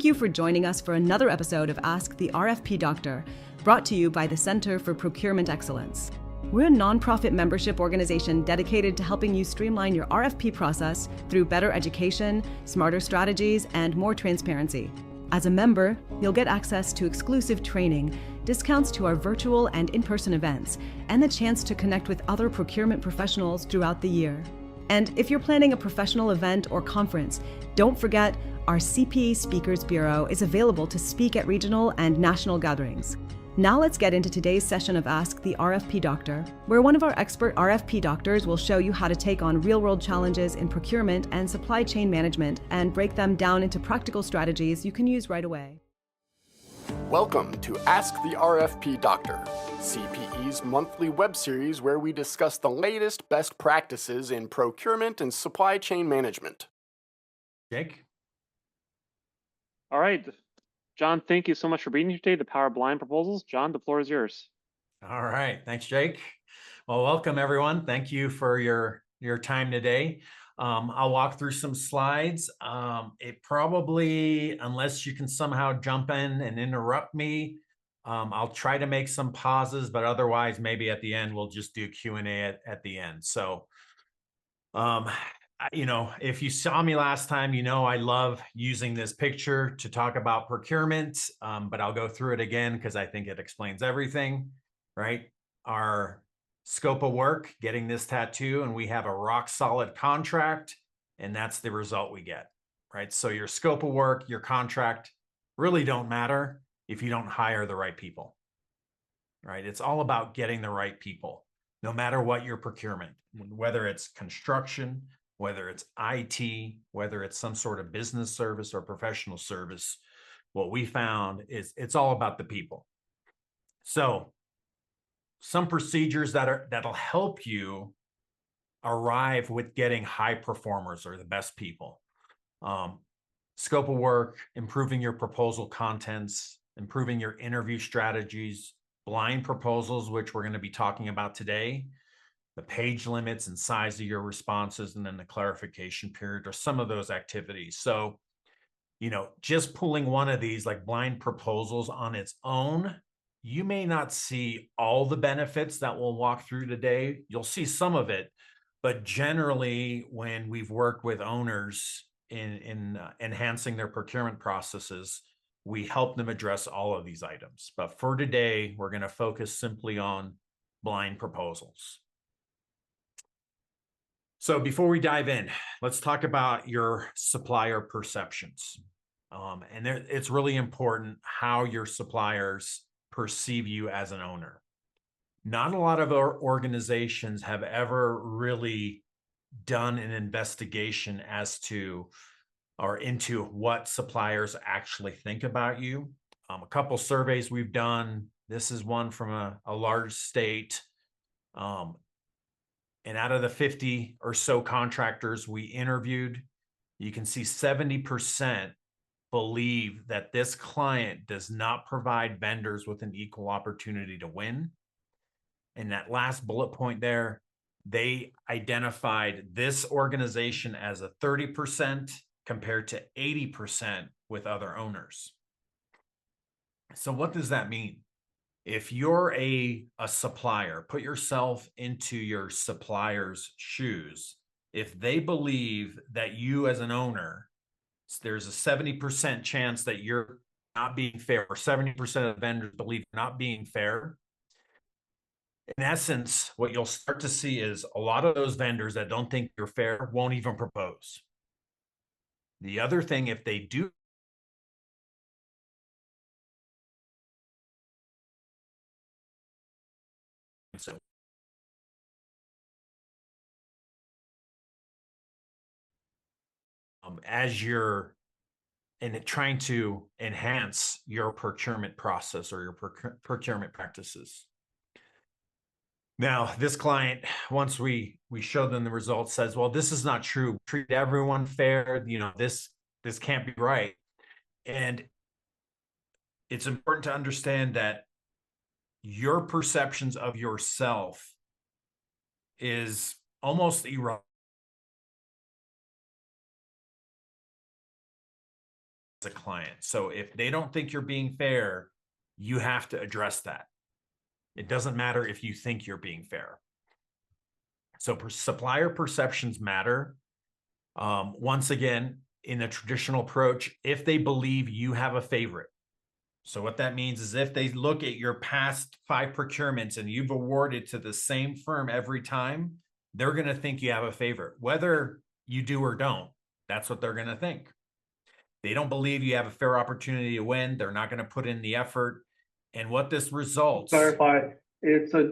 Thank you for joining us for another episode of Ask the RFP Doctor, brought to you by the Center for Procurement Excellence. We're a nonprofit membership organization dedicated to helping you streamline your RFP process through better education, smarter strategies, and more transparency. As a member, you'll get access to exclusive training, discounts to our virtual and in-person events, and the chance to connect with other procurement professionals throughout the year. And if you're planning a professional event or conference, don't forget our CPE Speakers Bureau is available to speak at regional and national gatherings. Now let's get into today's session of Ask the RFP Doctor, where one of our expert RFP doctors will show you how to take on real-world challenges in procurement and supply chain management and break them down into practical strategies you can use right away. Welcome to Ask the RFP Doctor, CPE's monthly web series where we discuss the latest best practices in procurement and supply chain management. Jake? All right, John, thank you so much for being here today to power blind proposals. John, the floor is yours. All right, thanks, Jake. Well, welcome everyone. Thank you for your time today. I'll walk through some slides. It probably, unless you can somehow jump in and interrupt me, I'll try to make some pauses, but otherwise maybe at the end, we'll just do Q&A at the end. So, if you saw me last time, I love using this picture to talk about procurement, but I'll go through it again because I think it explains everything, right? Our scope of work, getting this tattoo, and we have a rock solid contract, and that's the result we get, right? So your scope of work, your contract really don't matter if you don't hire the right people, right? It's all about getting the right people, no matter what your procurement, whether it's construction, whether it's IT, whether it's some sort of business service or professional service. What we found is it's all about the people. So some procedures that'll help you arrive with getting high performers or the best people. Scope of work, improving your proposal contents, improving your interview strategies, blind proposals, which we're going to be talking about today, the page limits and size of your responses, and then the clarification period or some of those activities. So, just pulling one of these like blind proposals on its own, you may not see all the benefits that we'll walk through today. You'll see some of it, but generally when we've worked with owners in enhancing their procurement processes, we help them address all of these items. But for today, we're going to focus simply on blind proposals. So before we dive in, let's talk about your supplier perceptions. It's really important how your suppliers perceive you as an owner. Not a lot of our organizations have ever really done an investigation as to or into what suppliers actually think about you. A couple surveys we've done. This is one from a large state. And out of the 50 or so contractors we interviewed, you can see 70% believe that this client does not provide vendors with an equal opportunity to win. And that last bullet point there, they identified this organization as a 30% compared to 80% with other owners. So what does that mean? If you're a supplier, put yourself into your supplier's shoes. If they believe that you as an owner, there's a 70% chance that you're not being fair, or 70% of vendors believe you're not being fair. In essence, what you'll start to see is a lot of those vendors that don't think you're fair won't even propose. The other thing, if they do, so as you're trying to enhance your procurement process or your procurement practices. Now, this client, once we show them the results, says, well, this is not true. Treat everyone fair. This can't be right. And it's important to understand that your perceptions of yourself is almost irrelevant. a client. So if they don't think you're being fair, you have to address that. It doesn't matter if you think you're being fair. So supplier perceptions matter. Once again, in a traditional approach, if they believe you have a favorite. So what that means is if they look at your past 5 procurements and you've awarded to the same firm every time, they're going to think you have a favorite. Whether you do or don't, that's what they're going to think. They don't believe you have a fair opportunity to win. They're not going to put in the effort. And what this results. Clarify, it's a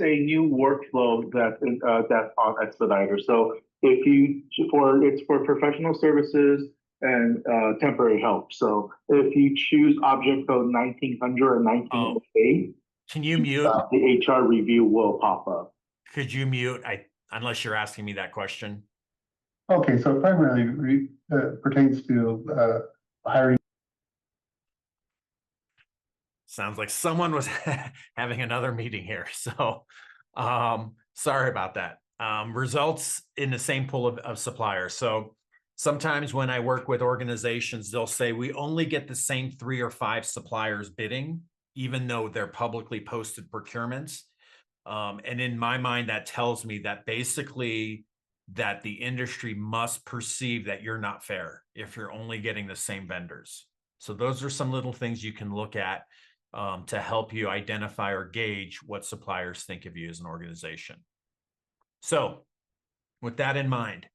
new workflow that's on Expediter. So it's for professional services and temporary help. So if you choose object code 1900 or 1908, can you mute? The HR review will pop up. Could you mute? Unless you're asking me that question. Okay, so primarily pertains to hiring. Sounds like someone was having another meeting here. So sorry about that. Results in the same pool of suppliers. So sometimes when I work with organizations, they'll say we only get the same 3 or 5 suppliers bidding, even though they're publicly posted procurements. And in my mind, that tells me that basically that the industry must perceive that you're not fair if you're only getting the same vendors. So those are some little things you can look at to help you identify or gauge what suppliers think of you as an organization. So with that in mind,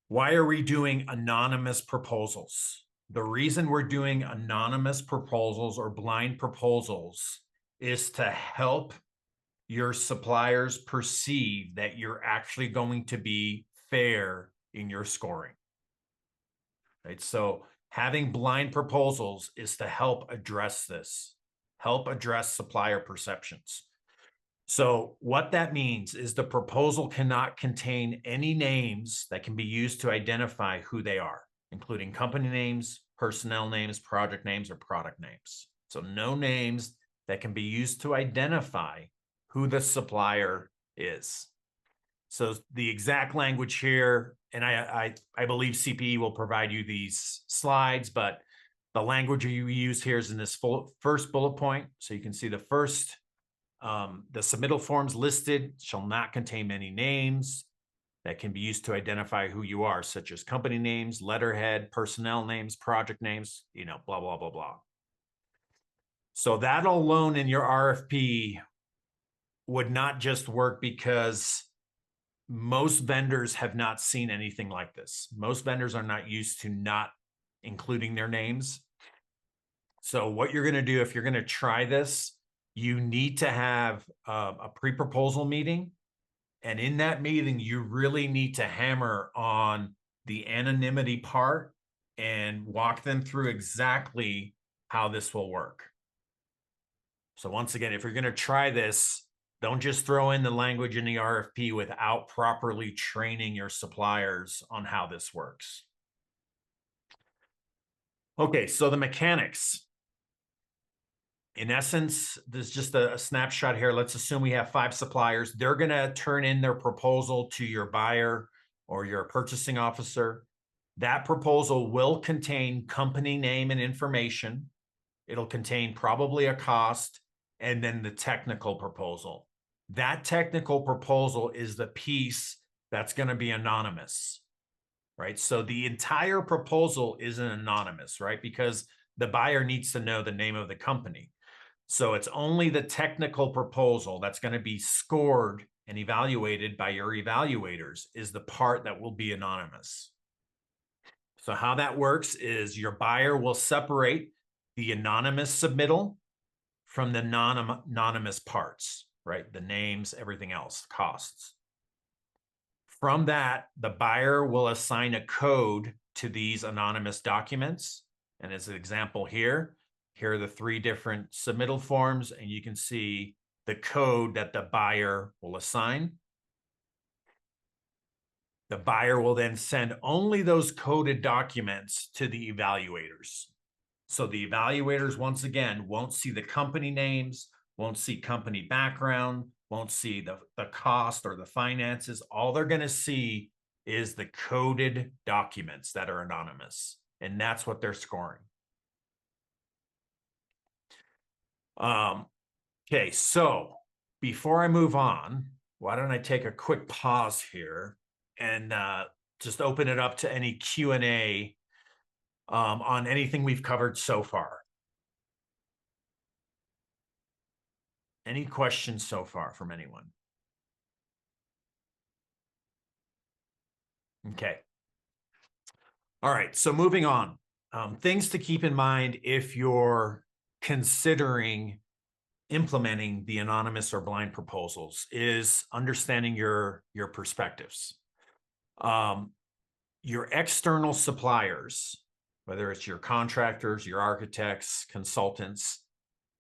why are we doing anonymous proposals? The reason we're doing anonymous proposals or blind proposals is to help your suppliers perceive that you're actually going to be fair in your scoring. Right? So having blind proposals is to help address this, help address supplier perceptions. So what that means is the proposal cannot contain any names that can be used to identify who they are, including company names, personnel names, project names, or product names. So no names that can be used to identify who the supplier is. So the exact language here, and I believe CPE will provide you these slides, but the language you use here is in this first bullet point. So you can see the first, the submittal forms listed shall not contain any names that can be used to identify who you are, such as company names, letterhead, personnel names, project names, blah, blah, blah, blah. So that alone in your RFP would not just work because most vendors have not seen anything like this. Most vendors are not used to not including their names. So what you're going to do if you're going to try this, you need to have a pre-proposal meeting. And in that meeting, you really need to hammer on the anonymity part and walk them through exactly how this will work. So once again, if you're going to try this, don't just throw in the language in the RFP without properly training your suppliers on how this works. Okay, so the mechanics. In essence, there's just a snapshot here. Let's assume we have 5 suppliers. They're going to turn in their proposal to your buyer or your purchasing officer. That proposal will contain company name and information. It'll contain probably a cost and then the technical proposal. That technical proposal is the piece that's going to be anonymous, right? So the entire proposal isn't anonymous, right? Because the buyer needs to know the name of the company. So it's only the technical proposal that's going to be scored and evaluated by your evaluators is the part that will be anonymous. So how that works is your buyer will separate the anonymous submittal from the non-anonymous parts, right? The names, everything else, costs. From that, the buyer will assign a code to these anonymous documents. And as an example here are the 3 different submittal forms, and you can see the code that the buyer will assign. The buyer will then send only those coded documents to the evaluators. So the evaluators, once again, won't see the company names, won't see company background, won't see the cost or the finances. All they're going to see is the coded documents that are anonymous. and that's what they're scoring. Okay, so before I move on, why don't I take a quick pause here and just open it up to any Q&A on anything we've covered so far. Any questions so far from anyone? Okay. All right, so moving on. Things to keep in mind if you're considering implementing the anonymous or blind proposals is understanding your perspectives. Your external suppliers, whether it's your contractors, your architects, consultants,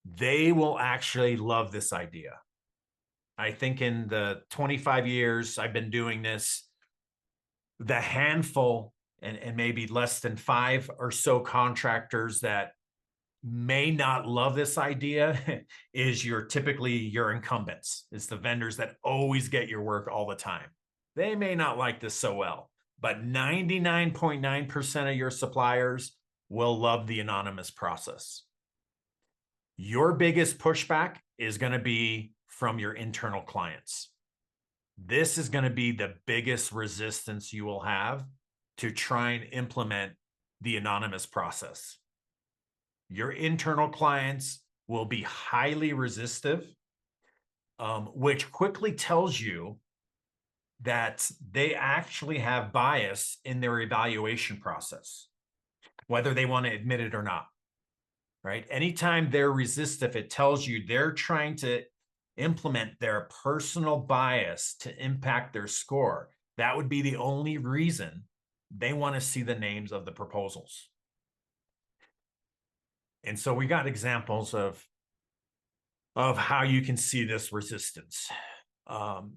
they will actually love this idea. I think in the 25 years I've been doing this, the handful and maybe less than 5 or so contractors that may not love this idea is typically your incumbents. It's the vendors that always get your work all the time. They may not like this so well, but 99.9% of your suppliers will love the anonymous process. Your biggest pushback is going to be from your internal clients. This is going to be the biggest resistance you will have to try and implement the anonymous process. Your internal clients will be highly resistive, which quickly tells you that they actually have bias in their evaluation process, whether they want to admit it or not, right? Anytime they're resistive, it tells you they're trying to implement their personal bias to impact their score. That would be the only reason they want to see the names of the proposals. And so we got examples of how you can see this resistance.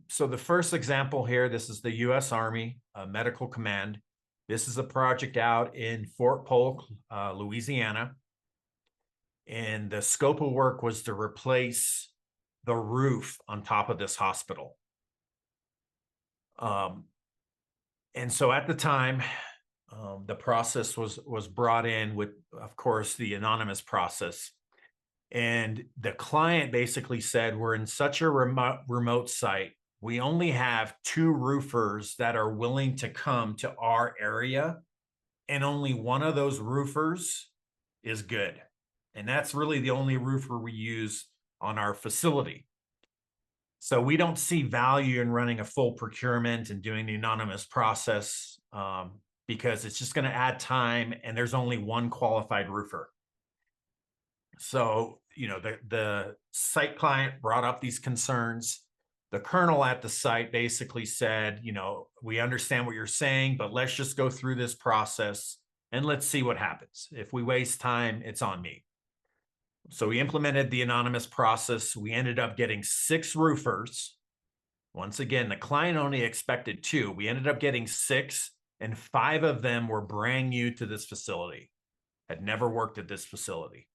So the first example here, this is the U.S. Army Medical Command. This is a project out in Fort Polk, Louisiana. And the scope of work was to replace the roof on top of this hospital. And so at the time, the process was brought in with, of course, the anonymous process. And the client basically said, we're in such a remote site. We only have 2 roofers that are willing to come to our area. And only one of those roofers is good. And that's really the only roofer we use on our facility. So we don't see value in running a full procurement and doing the anonymous process because it's just going to add time and there's only one qualified roofer. So, the site client brought up these concerns. The colonel at the site basically said, we understand what you're saying, but let's just go through this process and let's see what happens. If we waste time, it's on me. So we implemented the anonymous process. We ended up getting 6 roofers. Once again, the client only expected 2. We ended up getting 6, and 5 of them were brand new to this facility, had never worked at this facility.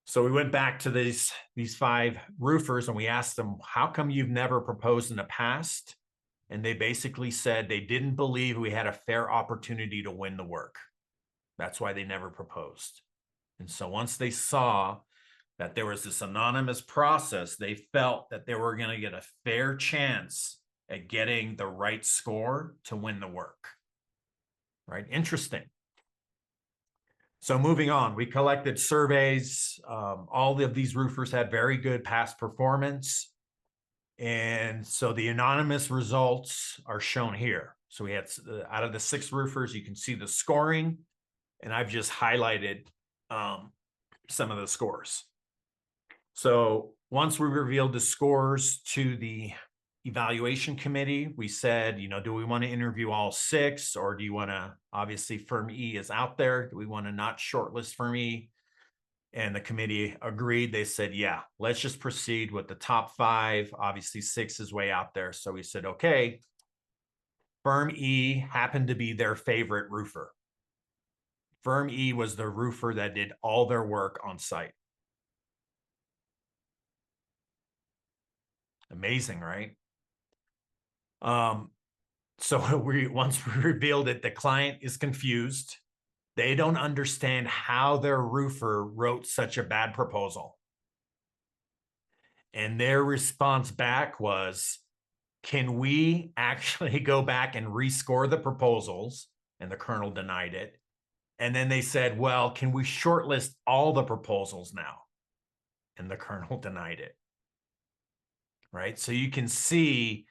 So we went back to these 5 roofers and we asked them, how come you've never proposed in the past? And they basically said they didn't believe we had a fair opportunity to win the work. That's why they never proposed. And so once they saw that there was this anonymous process, they felt that they were going to get a fair chance at getting the right score to win the work. Right? Interesting. So moving on, we collected surveys. All of these roofers had very good past performance. And so the anonymous results are shown here. So we had, out of the 6 roofers, you can see the scoring. And I've just highlighted some of the scores. So once we revealed the scores to the evaluation committee, we said, do we want to interview all 6, or do you want to, obviously firm E is out there. Do we want to not shortlist firm E? And the committee agreed. They said, yeah, let's just proceed with the top 5. Obviously 6 is way out there. So we said, okay, firm E happened to be their favorite roofer. Firm E was the roofer that did all their work on site. Amazing, right? So once we revealed it, the client is confused. They don't understand how their roofer wrote such a bad proposal. And their response back was, can we actually go back and rescore the proposals? And the colonel denied it. And then they said, well, can we shortlist all the proposals now? And the colonel denied it. Right? So you can see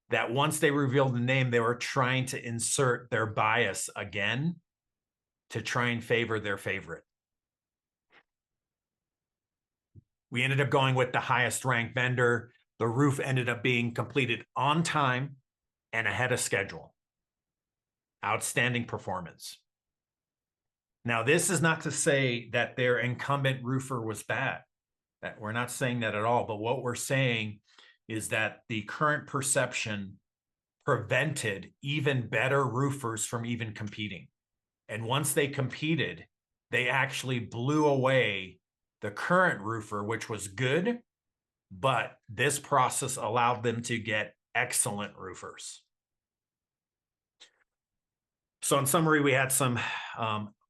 that once they revealed the name, they were trying to insert their bias again to try and favor their favorite. We ended up going with the highest ranked vendor. The roof ended up being completed on time and ahead of schedule. Outstanding performance. Now, this is not to say that their incumbent roofer was bad. That we're not saying that at all. But what we're saying is that the current perception prevented even better roofers from even competing. And once they competed, they actually blew away the current roofer, which was good, but this process allowed them to get excellent roofers. So in summary, we had some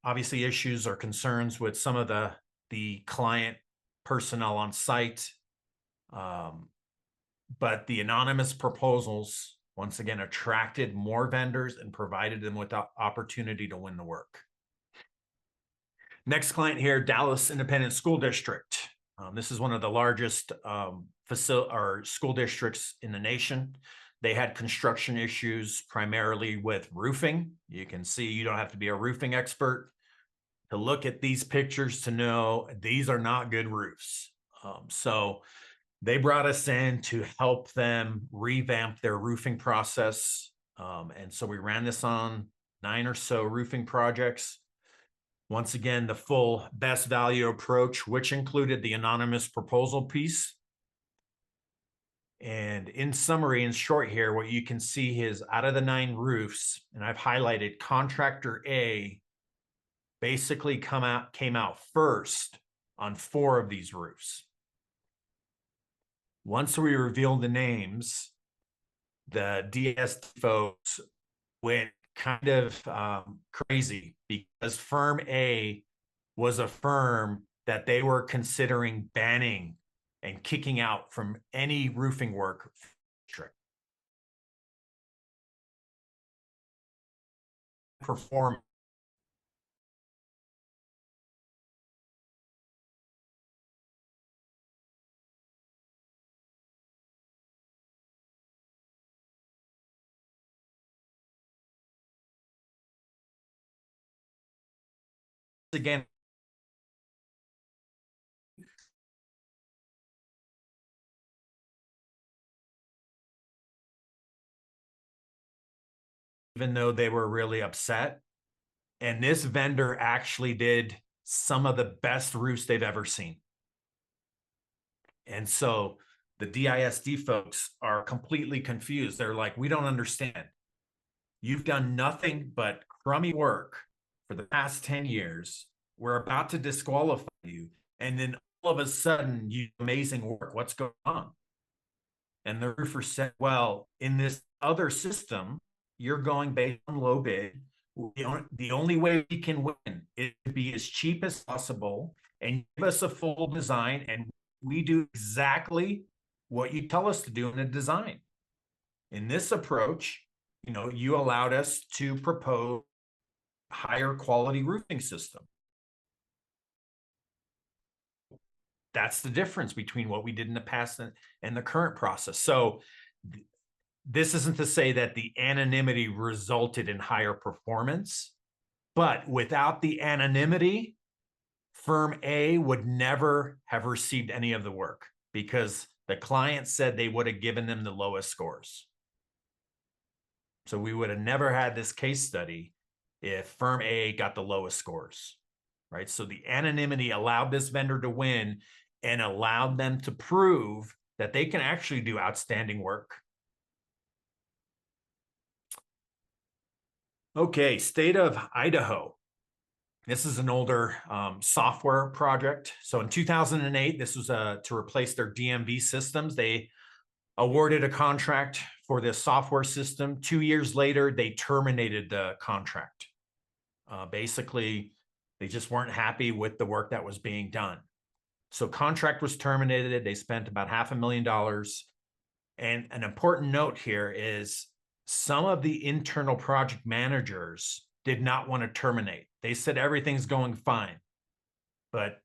obviously issues or concerns with some of the client personnel on site. But the anonymous proposals, once again, attracted more vendors and provided them with the opportunity to win the work. Next client here, Dallas Independent School District. This is one of the largest school districts in the nation. They had construction issues primarily with roofing. You can see you don't have to be a roofing expert to look at these pictures to know these are not good roofs. So they brought us in to help them revamp their roofing process. And so we ran this on 9 or so roofing projects. Once again, the full best value approach, which included the anonymous proposal piece. And in summary, in short here, what you can see is out of the 9 roofs, and I've highlighted contractor A basically came out first on 4 of these roofs. Once we revealed the names, the DSD folks went kind of crazy because firm A was a firm that they were considering banning and kicking out from any roofing work. Perform again. Even though they were really upset. And this vendor actually did some of the best roofs they've ever seen. And so the DISD folks are completely confused. They're like, we don't understand. You've done nothing but crummy work for the past 10 years. We're about to disqualify you. And then all of a sudden, you do amazing work. What's going on? And the roofer said, well, in this other system, you're going based on low bid. The only way we can win is to be as cheap as possible and give us a full design, and we do exactly what you tell us to do in the design. In this approach, you allowed us to propose a higher quality roofing system. That's the difference between what we did in the past and the current process. So this isn't to say that the anonymity resulted in higher performance, but without the anonymity, firm A would never have received any of the work because the client said they would have given them the lowest scores. So we would have never had this case study if firm A got the lowest scores, right? So the anonymity allowed this vendor to win and allowed them to prove that they can actually do outstanding work. Okay, state of Idaho. This is an older software project. So in 2008, this was to replace their DMV systems. They awarded a contract for this software system. 2 years later, they terminated the contract. Basically, they just weren't happy with the work that was being done. So contract was terminated. They spent about $500,000. And an important note here is some of the internal project managers did not want to terminate. They said everything's going fine, but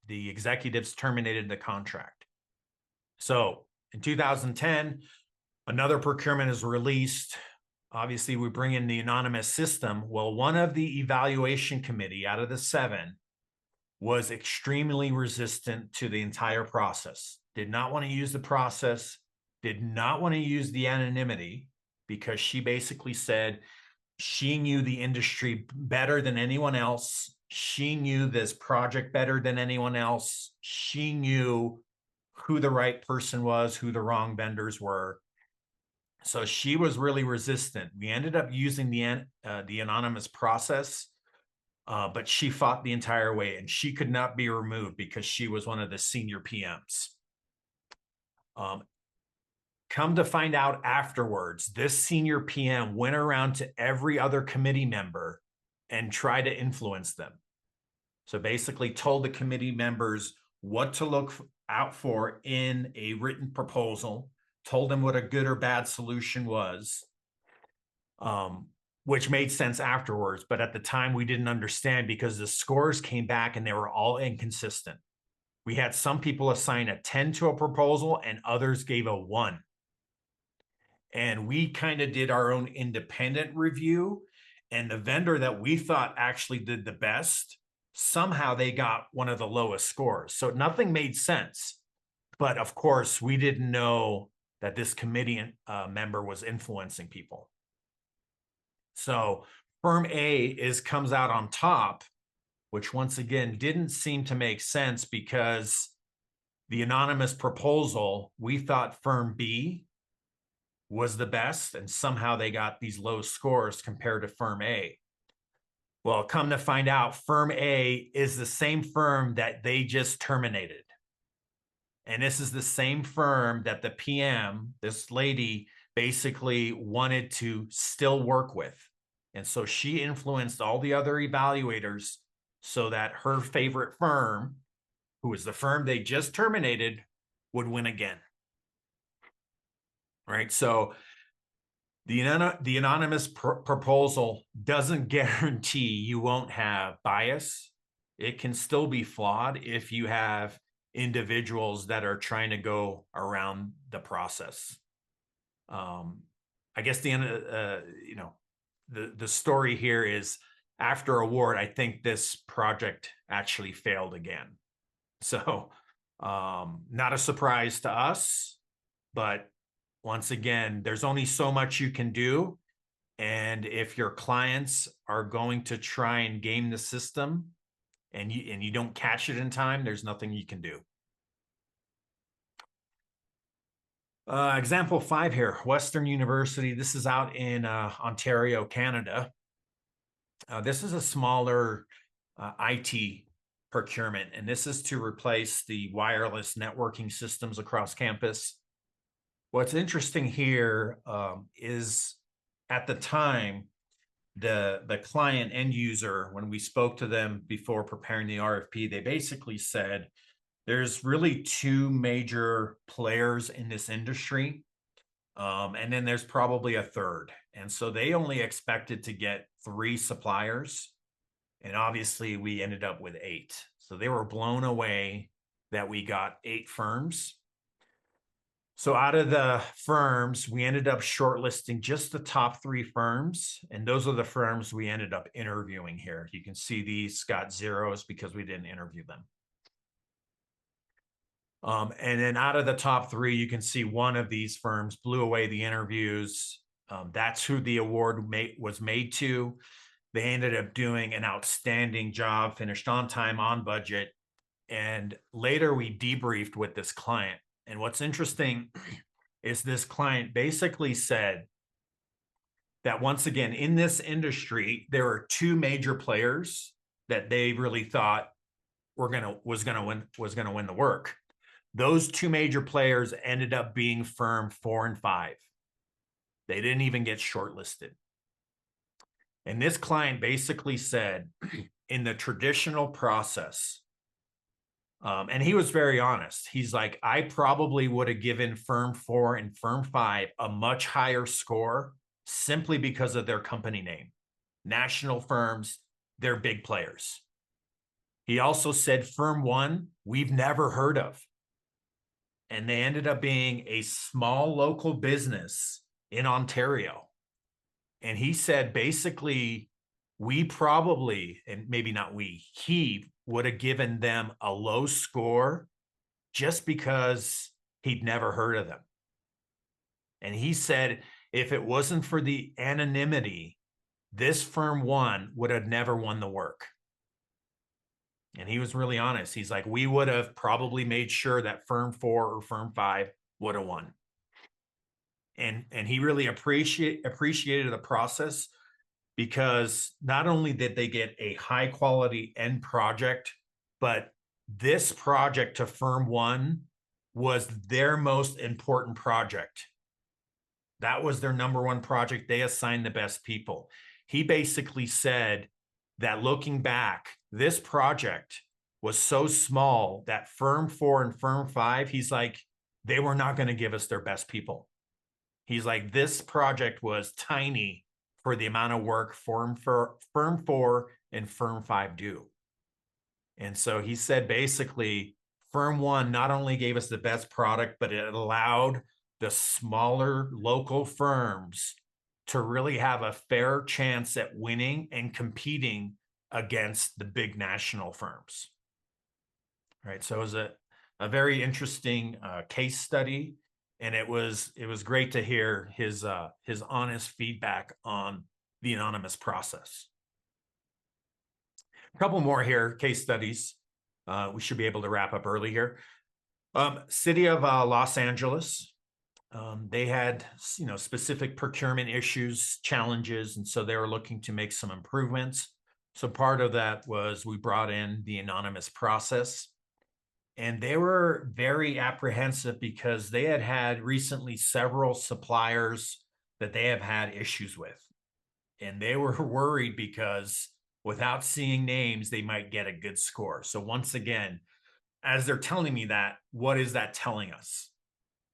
the executives terminated the contract. So in 2010, another procurement is released. Obviously, we bring in the anonymous system. Well, one of the evaluation committee out of the 7 was extremely resistant to the entire process, did not want to use the process, did not want to use the anonymity, because she basically said she knew the industry better than anyone else. She knew this project better than anyone else. She knew who the right person was, who the wrong vendors were. So she was really resistant. We ended up using the anonymous process, but she fought the entire way, and she could not be removed because she was one of the senior PMs. Come to find out afterwards, this senior PM went around to every other committee member and tried to influence them. So basically told the committee members what to look out for in a written proposal, told them what a good or bad solution was, which made sense afterwards. But at the time, we didn't understand because the scores came back and they were all inconsistent. We had some people assign a 10 to a proposal and others gave a 1. And we kind of did our own independent review, and the vendor that we thought actually did the best, somehow they got one of the lowest scores. So nothing made sense. But of course, we didn't know that this committee member was influencing people. So firm A comes out on top, which once again didn't seem to make sense because the anonymous proposal, we thought firm B was the best, and somehow they got these low scores compared to firm A. Well, come to find out, firm A is the same firm that they just terminated. And this is the same firm that the PM, this lady, basically wanted to still work with. And so she influenced all the other evaluators so that her favorite firm, who was the firm they just terminated, would win again. Right? So the anonymous proposal doesn't guarantee you won't have bias. It can still be flawed if you have individuals that are trying to go around the process. I guess the story here is after award, I think this project actually failed again. So not a surprise to us, but once again, there's only so much you can do. And if your clients are going to try and game the system and you don't catch it in time, there's nothing you can do. Example 5 here, Western University. This is out in Ontario, Canada. This is a smaller IT procurement, and this is to replace the wireless networking systems across campus. What's interesting here is at the time, the client end user, when we spoke to them before preparing the RFP, they basically said, there's really 2 major players in this industry. And then there's probably a third. And so they only expected to get 3 suppliers. And obviously we ended up with 8. So they were blown away that we got 8 firms. So out of the firms, we ended up shortlisting just the top 3 firms. And those are the firms we ended up interviewing here. You can see these got zeros because we didn't interview them. And then out of the top 3, you can see one of these firms blew away the interviews. That's who the award was made to. They ended up doing an outstanding job, finished on time, on budget. And later we debriefed with this client. And what's interesting is this client basically said that once again, in this industry, there are 2 major players that they really thought was gonna win the work. Those 2 major players ended up being firm 4 and 5. They didn't even get shortlisted. And this client basically said, in the traditional process, and he was very honest. He's like, I probably would have given firm 4 and firm 5 a much higher score simply because of their company name. National firms, they're big players. He also said firm 1, we've never heard of. And they ended up being a small local business in Ontario. And he said, basically, we probably, and maybe not we, he would have given them a low score just because he'd never heard of them. And he said, if it wasn't for the anonymity, this firm 1 would have never won the work. And he was really honest. He's like, we would have probably made sure that firm 4 or firm 5 would have won. And he really appreciated the process, because not only did they get a high quality end project, but this project to firm 1 was their most important project. That was their number 1 project. They assigned the best people. He basically said that looking back, this project was so small that firm 4 and firm 5, he's like, they were not going to give us their best people. He's like, this project was tiny for the amount of work firm 4 and firm 5 do. And so he said, basically, firm 1 not only gave us the best product, but it allowed the smaller local firms to really have a fair chance at winning and competing against the big national firms. All right. So it was a very interesting case study. And it was great to hear his honest feedback on the anonymous process. A couple more here, case studies. We should be able to wrap up early here. City of Los Angeles, they had specific procurement issues, challenges, and so they were looking to make some improvements. So part of that was we brought in the anonymous process. And they were very apprehensive because they had had recently several suppliers that they have had issues with. And they were worried because without seeing names, they might get a good score. So once again, as they're telling me that, what is that telling us?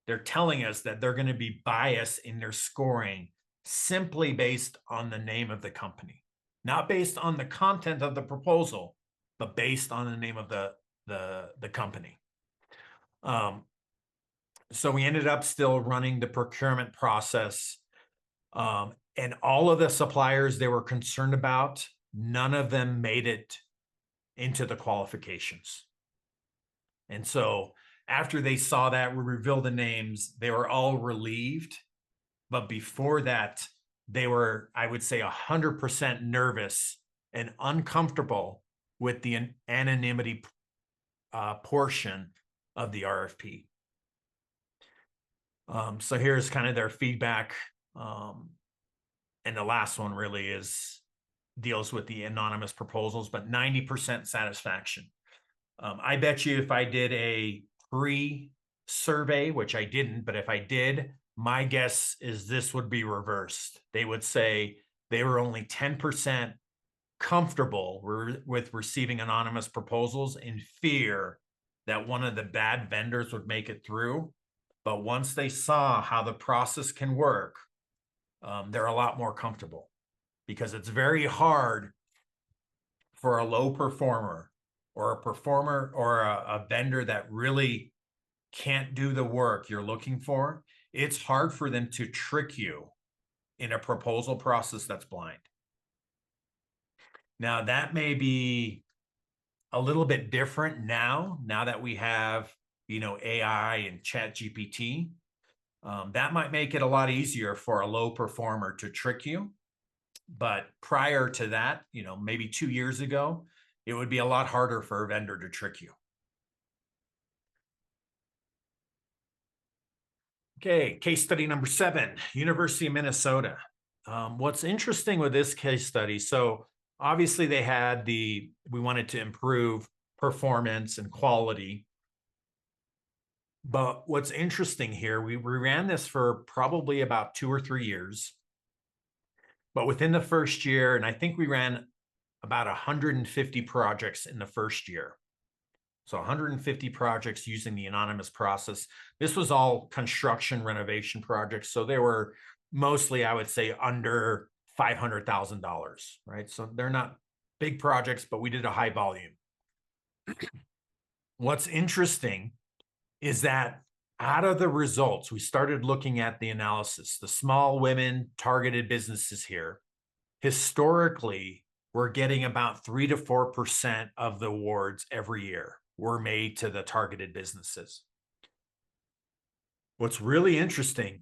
They're telling us that they're going to be biased in their scoring simply based on the name of the company, not based on the content of the proposal, but based on the name of the company. So we ended up still running the procurement process. And all of the suppliers they were concerned about, none of them made it into the qualifications. And so after they saw that, we revealed the names, they were all relieved. But before that, they were, I would say, 100% nervous and uncomfortable with the anonymity portion of the RFP. So here's kind of their feedback. And the last one really deals with the anonymous proposals, but 90% satisfaction. I bet you if I did a pre-survey, which I didn't, but if I did, my guess is this would be reversed. They would say they were only 10% comfortable with receiving anonymous proposals in fear that one of the bad vendors would make it through. But once they saw how the process can work, they're a lot more comfortable, because it's very hard for a low performer or a vendor that really can't do the work you're looking for. It's hard for them to trick you in a proposal process that's blind. Now, that may be a little bit different now that we have, AI and ChatGPT. That might make it a lot easier for a low performer to trick you. But prior to that, maybe 2 years ago, it would be a lot harder for a vendor to trick you. Okay, case study number 7, University of Minnesota. What's interesting with this case study, so obviously they had we wanted to improve performance and quality. But what's interesting here, we ran this for probably about 2 or 3 years. But within the first year, and I think we ran about 150 projects in the first year. So 150 projects using the anonymous process. This was all construction renovation projects. So they were mostly, I would say, under $500,000, right? So they're not big projects, but we did a high volume. What's interesting is that out of the results, we started looking at the analysis, the small women targeted businesses here. Historically, we're getting about 3 to 4% of the awards every year were made to the targeted businesses. What's really interesting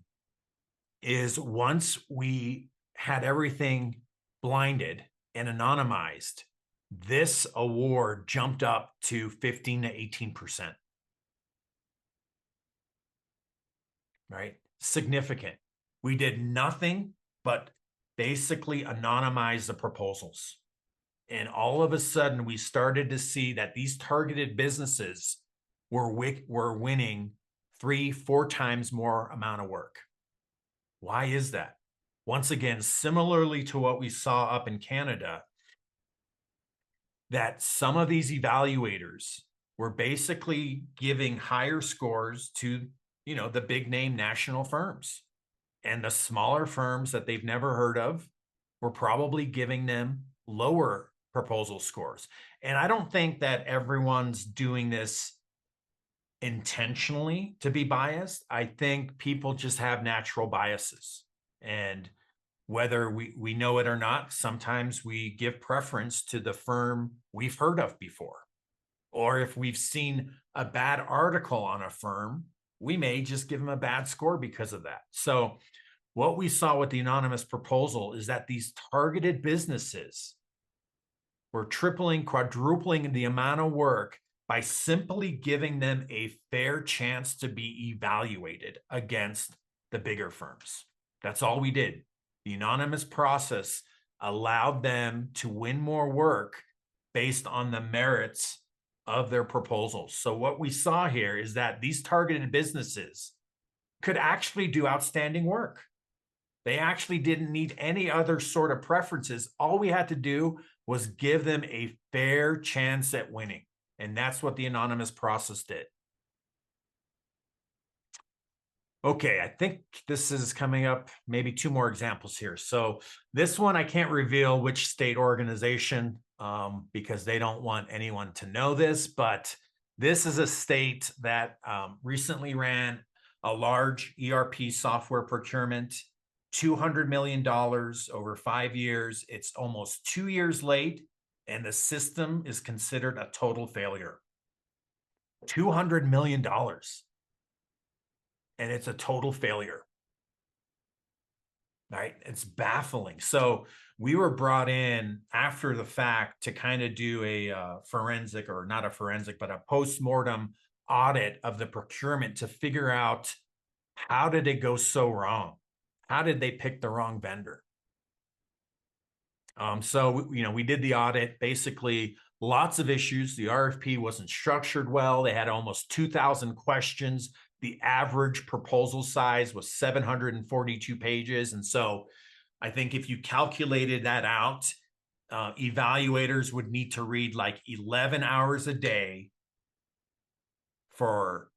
is once we had everything blinded and anonymized, this award jumped up to 15 to 18%. Right? Significant. We did nothing but basically anonymize the proposals. And all of a sudden, we started to see that these targeted businesses were winning 3-4 times more amount of work. Why is that? Once again, similarly to what we saw up in Canada, that some of these evaluators were basically giving higher scores to, the big name national firms, and the smaller firms that they've never heard of were probably giving them lower proposal scores. And I don't think that everyone's doing this intentionally to be biased. I think people just have natural biases. And whether we know it or not, sometimes we give preference to the firm we've heard of before. Or if we've seen a bad article on a firm, we may just give them a bad score because of that. So what we saw with the anonymous proposal is that these targeted businesses were tripling, quadrupling the amount of work by simply giving them a fair chance to be evaluated against the bigger firms. That's all we did. The anonymous process allowed them to win more work based on the merits of their proposals. So what we saw here is that these targeted businesses could actually do outstanding work. They actually didn't need any other sort of preferences. All we had to do was give them a fair chance at winning. And that's what the anonymous process did. Okay, I think this is coming up, maybe 2 more examples here. So this one, I can't reveal which state organization because they don't want anyone to know this, but this is a state that recently ran a large ERP software procurement, $200 million over 5 years. It's almost 2 years late, and the system is considered a total failure. $200 million. And it's a total failure. Right? It's baffling. So we were brought in after the fact to kind of do a forensic, or not a forensic, but a post-mortem audit of the procurement to figure out, how did it go so wrong? How did they pick the wrong vendor? So, we did the audit, basically lots of issues. The RFP wasn't structured well. They had almost 2,000 questions. The average proposal size was 742 pages. And so I think if you calculated that out, evaluators would need to read like 11 hours a day for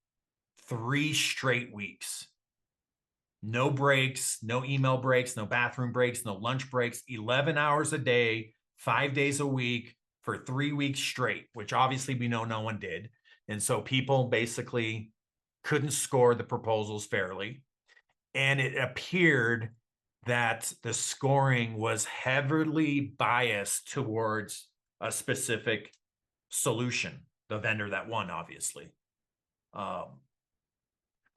3 straight weeks. No breaks, no email breaks, no bathroom breaks, no lunch breaks, 11 hours a day, 5 days a week for 3 weeks straight, which obviously we know no one did. And so people basically couldn't score the proposals fairly. And it appeared that the scoring was heavily biased towards a specific solution, the vendor that won, obviously.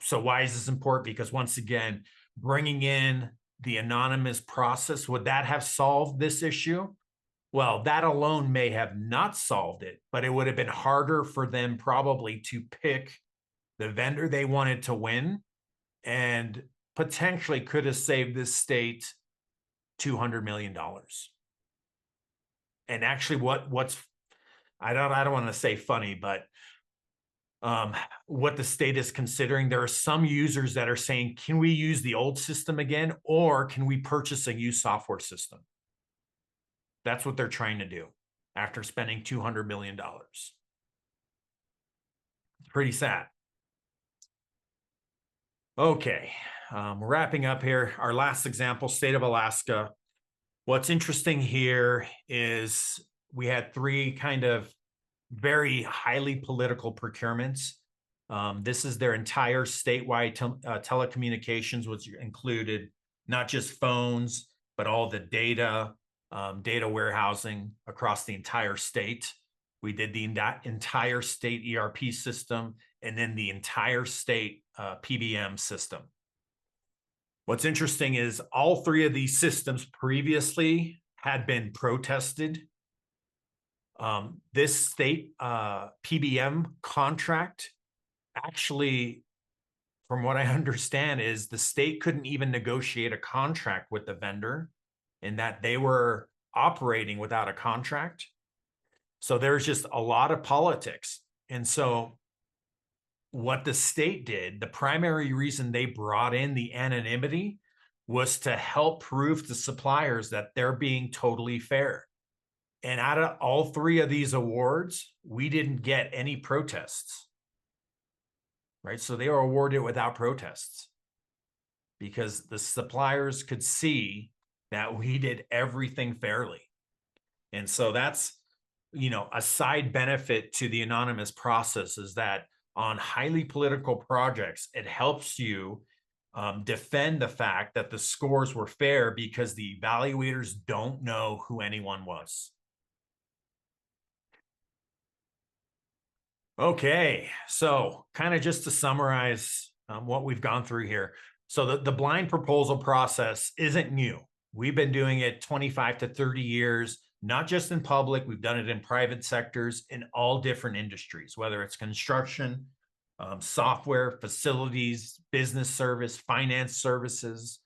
So why is this important? Because once again, bringing in the anonymous process, would that have solved this issue? Well, that alone may have not solved it, but it would have been harder for them probably to pick the vendor they wanted to win, and potentially could have saved this state $200 million. And actually what's, I don't want to say funny, but what the state is considering. There are some users that are saying, can we use the old system again, or can we purchase a used software system? That's what they're trying to do after spending $200 million. It's pretty sad. Okay, we're wrapping up here. Our last example, state of Alaska. What's interesting here is we had three kind of very highly political procurements. This is their entire statewide telecommunications, which included not just phones, but all the data, data warehousing across the entire state. We did the entire state ERP system and then the entire state PBM system. What's interesting is all three of these systems previously had been protested. This state PBM contract, actually, from what I understand, is the state couldn't even negotiate a contract with the vendor in that they were operating without a contract. So there's just a lot of politics. And so what the state did, the primary reason they brought in the anonymity was to help prove to suppliers that they're being totally fair. And out of all three of these awards, we didn't get any protests, right? So they were awarded without protests because the suppliers could see that we did everything fairly. And so that's, you know, a side benefit to the anonymous process is that on highly political projects, it helps you defend the fact that the scores were fair because the evaluators don't know who anyone was. Okay, so kind of just to summarize what we've gone through here. So the blind proposal process isn't new. We've been doing it 25 to 30 years, not just in public. We've done it in private sectors in all different industries, whether it's construction, software, facilities, business service, finance services.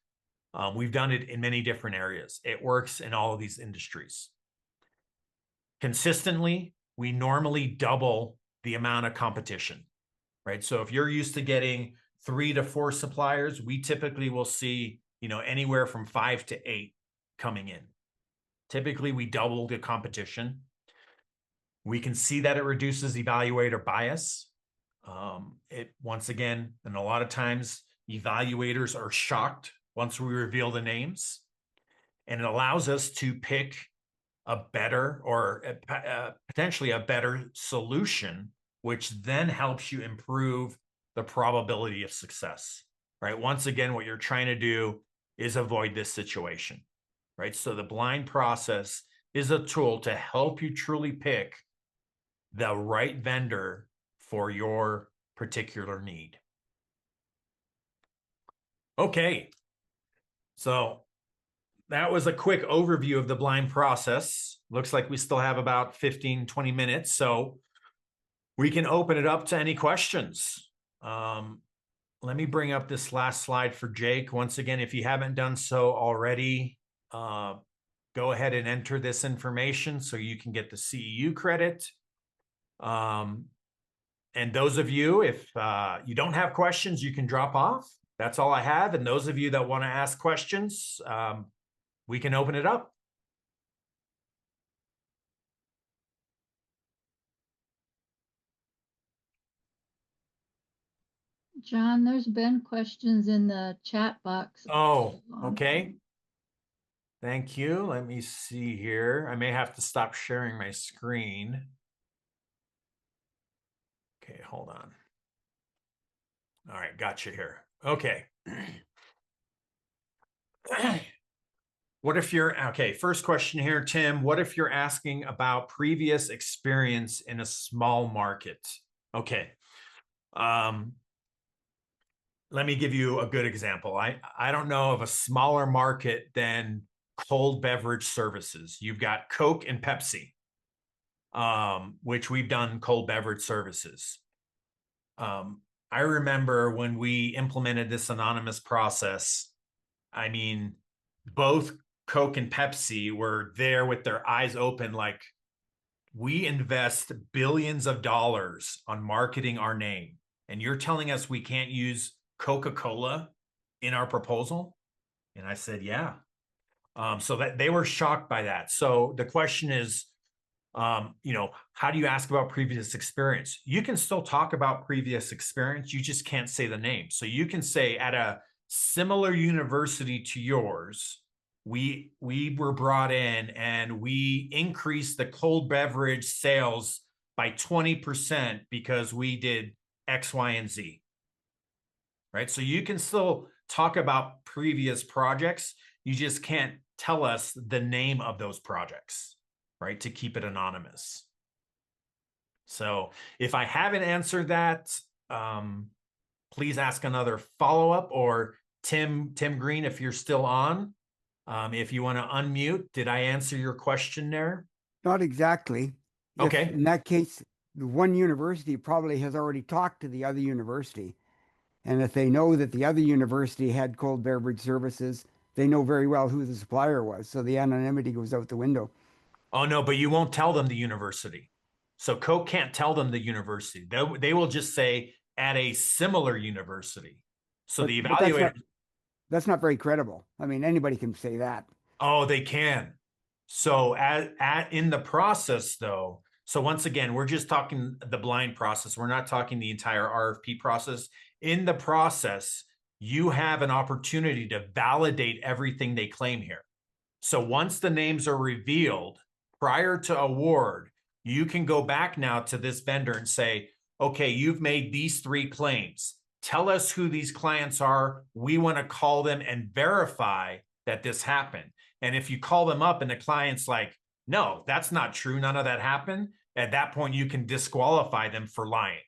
We've done it in many different areas. It works in all of these industries. Consistently, we normally double the amount of competition, right? So if you're used to getting 3 to 4 suppliers, we typically will see, you know, anywhere from 5 to 8 coming in. Typically, we double the competition. We can see that it reduces evaluator bias. Once again, and a lot of times evaluators are shocked once we reveal the names, and it allows us to pick a better or potentially a better solution, which then helps you improve the probability of success, right? Once again, what you're trying to do is avoid this situation, right? So the blind process is a tool to help you truly pick the right vendor for your particular need. Okay, so that was a quick overview of the blind process. Looks like we still have about 15, 20 minutes, so we can open it up to any questions. Let me bring up this last slide for Jake. Once again, if you haven't done so already, go ahead and enter this information so you can get the CEU credit. And those of you, if you don't have questions, you can drop off. That's all I have. And those of you that want to ask questions, we can open it up. John, there's been questions in the chat box. Oh, okay. Thank you. Let me see here. I may have to stop sharing my screen. Okay, hold on. All right, got you here. Okay. What if you're, okay, first question here, Tim, what if you're asking about previous experience in a small market? Okay. Let me give you a good example. I don't know of a smaller market than cold beverage services. You've got Coke and Pepsi, which we've done cold beverage services. I remember when we implemented this anonymous process, I mean, both Coke and Pepsi were there with their eyes open like, We invest billions of dollars on marketing our name, and you're telling us we can't use Coca-Cola in our proposal? And I said, yeah. So that they were shocked by that. So the question is, you know, how do you ask about previous experience? You can still talk about previous experience. You just can't say the name. So you can say at a similar university to yours, we were brought in and we increased the cold beverage sales by 20% because we did X, Y, and Z. Right. So you can still talk about previous projects. You just can't tell us the name of those projects, right? To keep it anonymous. So if I haven't answered that, please ask another follow-up, or Tim Green, if you're still on, if you want to unmute. Did I answer your question there? Not exactly. Okay. In that case, the one university probably has already talked to the other university. And if they know that the other university had cold beverage services, they know very well who the supplier was. So the anonymity goes out the window. Oh, no, but you won't tell them the university. So Coke can't tell them the university. They will just say at a similar university. So the evaluator. That's not very credible. I mean, anybody can say that. Oh, they can. So in the process, though, so once again, we're just talking the blind process. We're not talking the entire RFP process. In the process, you have an opportunity to validate everything they claim here. So once the names are revealed prior to award, you can go back now to this vendor and say, okay, you've made these 3 claims. Tell us who these clients are. We want to call them and verify that this happened. And if you call them up and the client's like, no, that's not true, none of that happened, at that point, you can disqualify them for lying.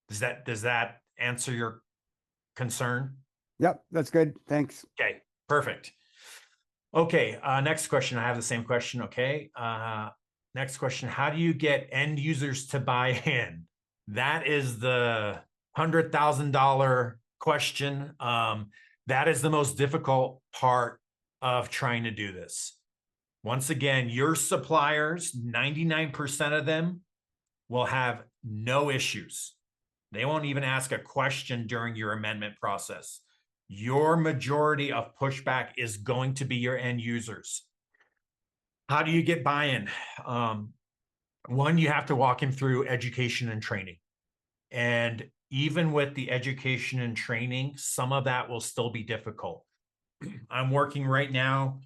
Does that answer your concern? Yep, that's good. Thanks. Okay, perfect. Okay, next question. I have the same question. Okay, next question. How do you get end users to buy in? That is the $100,000 question. That is the most difficult part of trying to do this. Once again, your suppliers, 99% of them will have no issues. They won't even ask a question during your amendment process. Your majority of pushback is going to be your end users. How do you get buy-in? One, you have to walk him through education and training. And even with the education and training, some of that will still be difficult. I'm working right now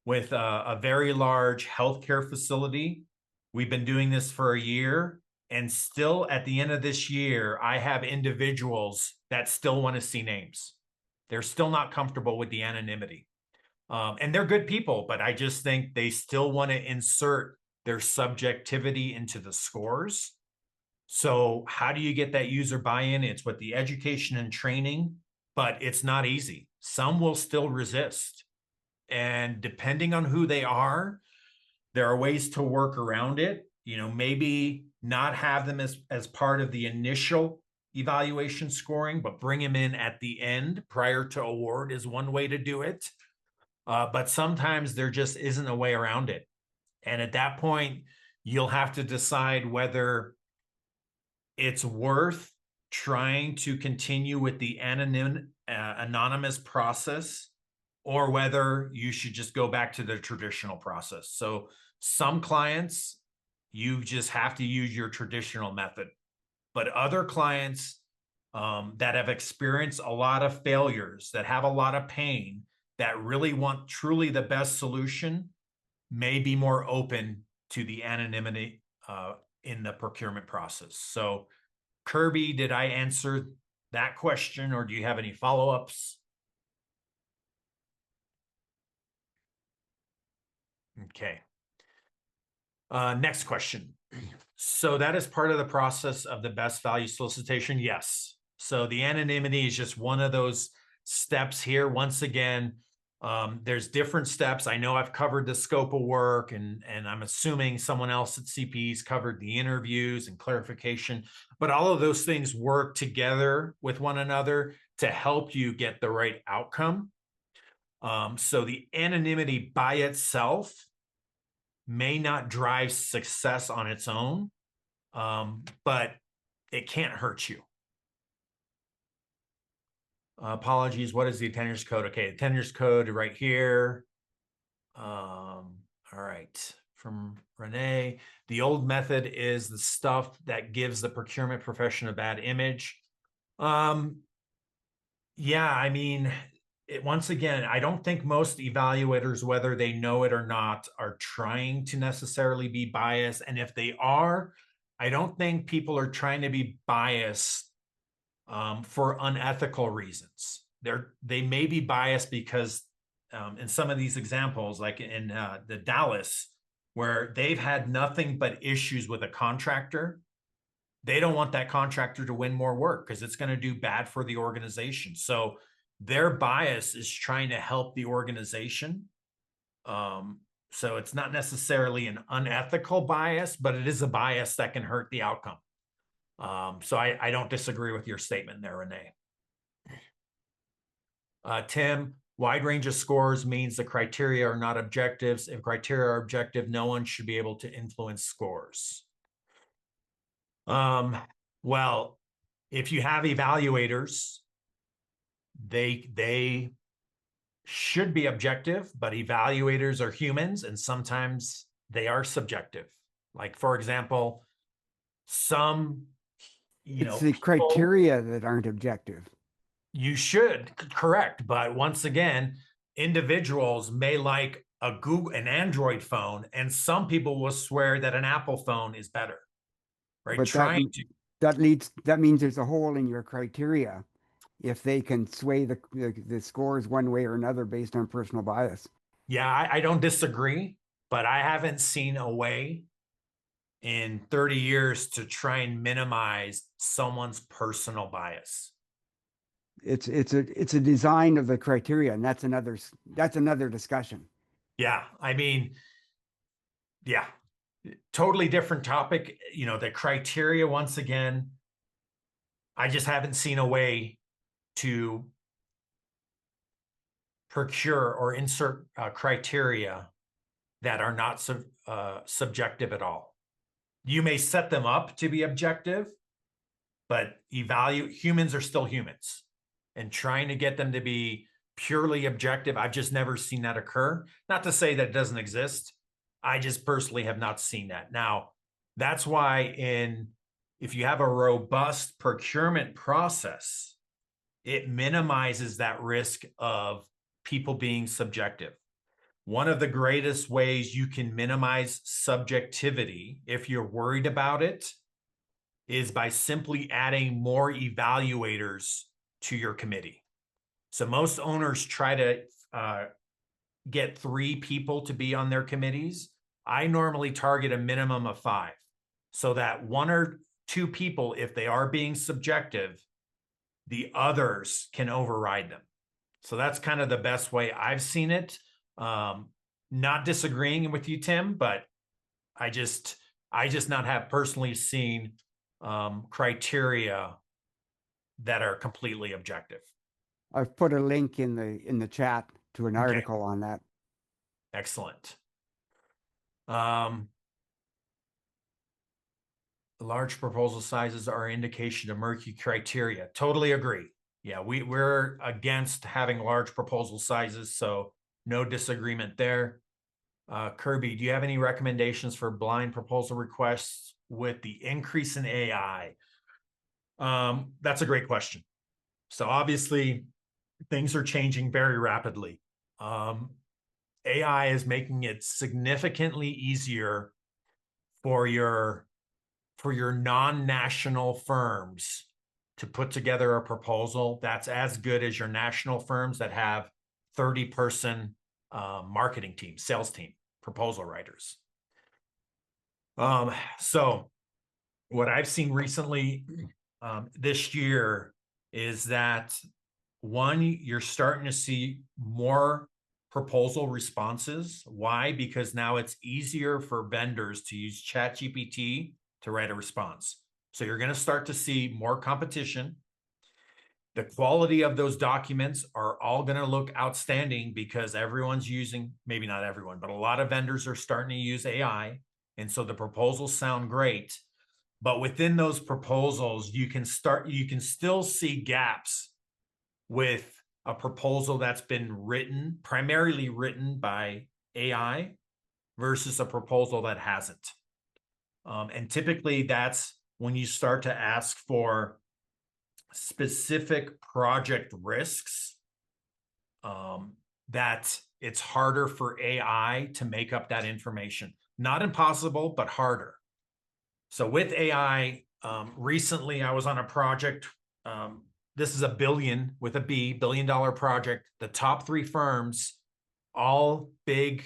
with a very large healthcare facility. We've been doing this for a year, and still at the end of this year, I have individuals that still want to see names. They're still not comfortable with the anonymity. And they're good people, but I just think they still want to insert their subjectivity into the scores. So how do you get that user buy-in? It's with the education and training, but it's not easy. Some will still resist. And depending on who they are, there are ways to work around it. You know, maybe not have them as part of the initial evaluation scoring, but bring them in at the end prior to award is one way to do it. But sometimes there just isn't a way around it. And at that point, you'll have to decide whether it's worth trying to continue with the anonymous process, or whether you should just go back to the traditional process. So some clients, you just have to use your traditional method. But other clients that have experienced a lot of failures, that have a lot of pain, that really want truly the best solution, may be more open to the anonymity in the procurement process. So Kirby, did I answer that question, or do you have any follow-ups? Okay. Next question. So that is part of the process of the best value solicitation? Yes. So the anonymity is just one of those steps here. Once again, there's different steps. I know I've covered the scope of work, and I'm assuming someone else at CPE's covered the interviews and clarification, but all of those things work together with one another to help you get the right outcome. So the anonymity by itself may not drive success on its own, but it can't hurt you. Apologies. What is the attendance code? Okay, attendance code right here. All right. From Renee, the old method is the stuff that gives the procurement profession a bad image. Yeah, I mean, once again, I don't think most evaluators, whether they know it or not, are trying to necessarily be biased. And if they are, I don't think people are trying to be biased for unethical reasons. They may be biased because in some of these examples, like in the Dallas, where they've had nothing but issues with a contractor, they don't want that contractor to win more work because it's going to do bad for the organization. So their bias is trying to help the organization. So it's not necessarily an unethical bias, but it is a bias that can hurt the outcome. So I don't disagree with your statement there, Renee. Tim, wide range of scores means the criteria are not objectives. If criteria are objective, no one should be able to influence scores. Well, if you have evaluators, they should be objective, but evaluators are humans and sometimes they are subjective. Like, for example, some, It's the criteria that aren't objective. You should, correct. But once again, individuals may like an Android phone, and some people will swear that an Apple phone is better. Right? But that means there's a hole in your criteria if they can sway the scores one way or another based on personal bias. Yeah, I don't disagree, but I haven't seen a way in 30 years to try and minimize someone's personal bias. It's a design of the criteria, and that's another discussion. Yeah, I mean, yeah, totally different topic. The criteria, once again, I just haven't seen a way to procure or insert criteria that are not subjective at all. You may set them up to be objective, but humans are still humans. And trying to get them to be purely objective, I've just never seen that occur. Not to say that it doesn't exist. I just personally have not seen that. Now, that's why if you have a robust procurement process, it minimizes that risk of people being subjective. One of the greatest ways you can minimize subjectivity, if you're worried about it, is by simply adding more evaluators to your committee. So most owners try to get 3 people to be on their committees. I normally target a minimum of 5 so that 1 or 2 people, if they are being subjective, the others can override them. So that's kind of the best way I've seen it. Not disagreeing with you, Tim, but I just not have personally seen criteria that are completely objective. I've put a link in the chat to an article on that. Excellent. Large proposal sizes are an indication of murky criteria. Totally agree. Yeah, we're against having large proposal sizes, so no disagreement there. Kirby, do you have any recommendations for blind proposal requests with the increase in AI? That's a great question. So obviously, things are changing very rapidly. AI is making it significantly easier for your non-national firms to put together a proposal that's as good as your national firms that have 30-person marketing team, sales team, proposal writers. So what I've seen recently this year is that, one, you're starting to see more proposal responses. Why? Because now it's easier for vendors to use ChatGPT to write a response. So you're going to start to see more competition. The quality of those documents are all going to look outstanding because everyone's using, maybe not everyone, but a lot of vendors are starting to use AI. And so the proposals sound great. But within those proposals, you can still see gaps with a proposal that's been written, primarily written by AI versus a proposal that hasn't. And typically that's when you start to ask for specific project risks, that it's harder for AI to make up that information. Not impossible, but harder. So with AI, recently I was on a project. This is a billion with a B, $1 billion project. The top 3 firms, all big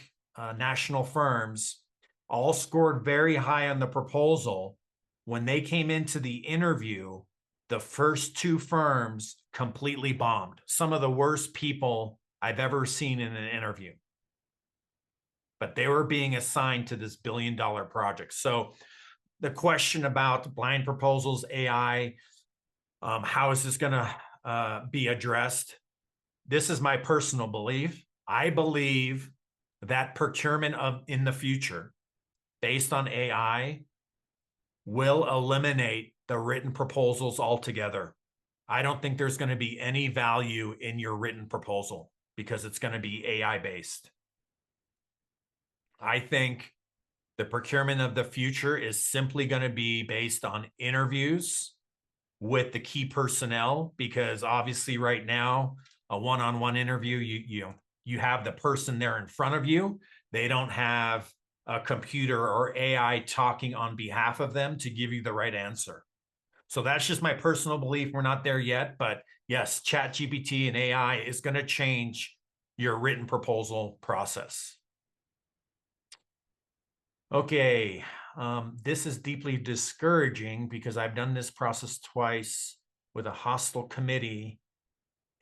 national firms, all scored very high on the proposal. When they came into the interview, the first 2 firms completely bombed. Some of the worst people I've ever seen in an interview. But they were being assigned to this $1 billion project. So the question about blind proposals, AI, how is this going to be addressed? This is my personal belief. I believe that procurement in the future, based on AI, will eliminate the written proposals altogether. I don't think there's going to be any value in your written proposal because it's going to be AI based. I think the procurement of the future is simply going to be based on interviews with the key personnel, because obviously right now, a one-on-one interview, you have the person there in front of you. They don't have a computer or AI talking on behalf of them to give you the right answer. So that's just my personal belief. We're not there yet, but yes, ChatGPT and AI is going to change your written proposal process. Okay, this is deeply discouraging because I've done this process twice with a hostile committee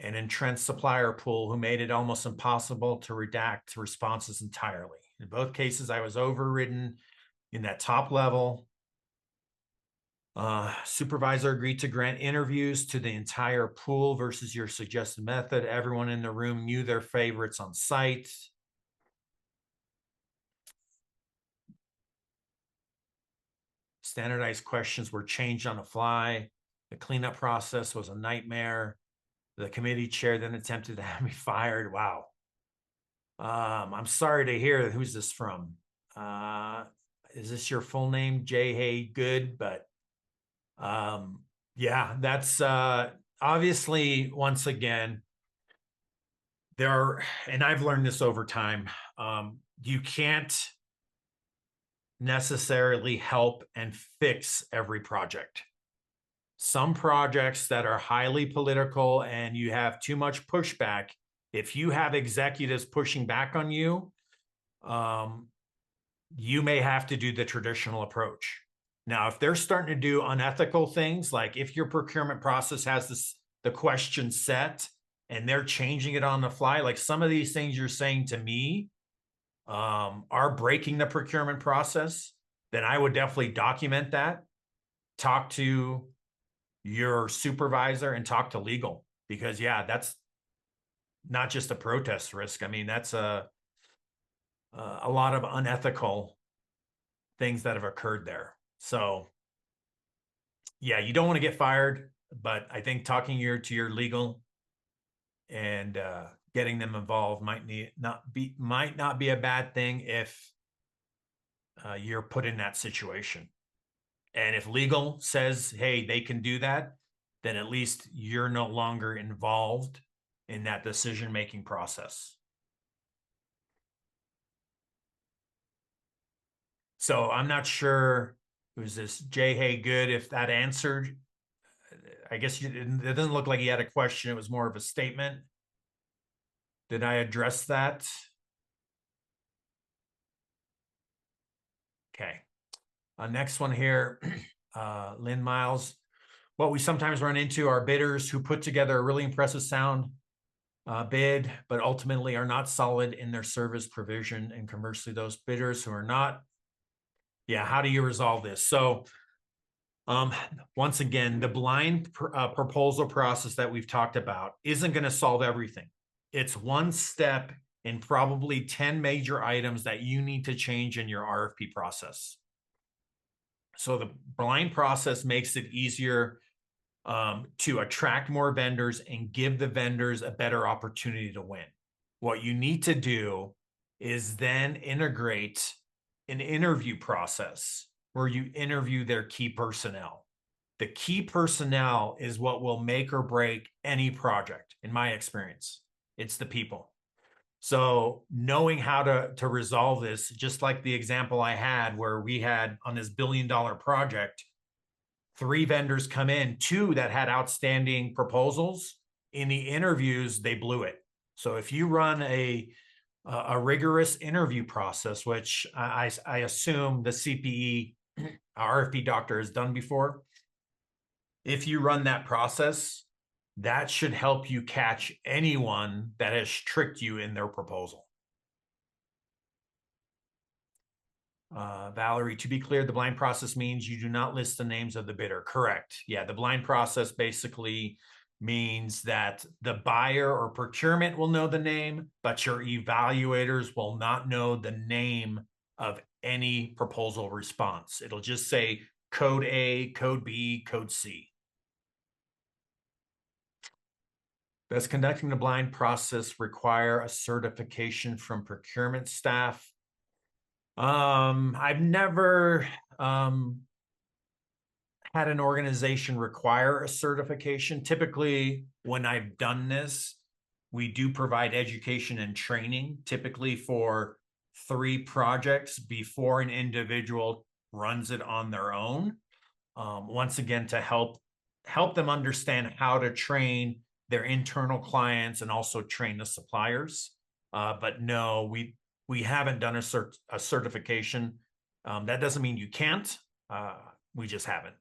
and entrenched supplier pool who made it almost impossible to redact responses entirely. In both cases, I was overridden in that top level. Supervisor agreed to grant interviews to the entire pool versus your suggested method. Everyone in the room knew their favorites on site. Standardized questions were changed on the fly. The cleanup process was a nightmare. The committee chair then attempted to have me fired. Wow. I'm sorry to hear. Who's this from? Is this your full name? J. Hay Good. But yeah, that's obviously, once again, and I've learned this over time, you can't necessarily help and fix every project. Some projects that are highly political and you have too much pushback, if you have executives pushing back on you, you may have to do the traditional approach. Now, if they're starting to do unethical things, like if your procurement process has the question set and they're changing it on the fly, like some of these things you're saying to me are breaking the procurement process, then I would definitely document that, talk to your supervisor and talk to legal, because yeah, that's not just a protest risk. I mean, that's a lot of unethical things that have occurred there. So yeah, you don't want to get fired, but I think talking to your legal and getting them involved might not be a bad thing if you're put in that situation. And if legal says, hey, they can do that, then at least you're no longer involved in that decision-making process. So I'm not sure, who's this J. Hay Good, if that answered. I guess it doesn't look like he had a question. It was more of a statement. Did I address that? Okay. Next one here, Lynn Miles. What we sometimes run into are bidders who put together a really impressive sound bid, but ultimately are not solid in their service provision. And conversely, those bidders who are not. Yeah, how do you resolve this? So Once again, the blind proposal process that we've talked about isn't going to solve everything. It's one step in probably 10 major items that you need to change in your RFP process. So the blind process makes it easier to attract more vendors and give the vendors a better opportunity to win. What you need to do is then integrate an interview process where you interview their key personnel. The key personnel is what will make or break any project, in my experience. It's the people. So knowing how to resolve this, just like the example I had where we had on this $1 billion project, 3 vendors come in, 2 that had outstanding proposals. In the interviews, they blew it. So if you run a rigorous interview process, which I assume the CPE RFP Doctor has done before, if you run that process, that should help you catch anyone that has tricked you in their proposal. Valerie, to be clear, the blind process means you do not list the names of the bidder. Correct. Yeah, the blind process basically means that the buyer or procurement will know the name, but your evaluators will not know the name of any proposal response. It'll just say code A, code B, code C. Does conducting the blind process require a certification from procurement staff? I've never had an organization require a certification. Typically, when I've done this, we do provide education and training, typically for 3 projects before an individual runs it on their own. Once again, to help them understand how to train their internal clients and also train the suppliers. But no, we haven't done a certification. That doesn't mean you can't. We just haven't.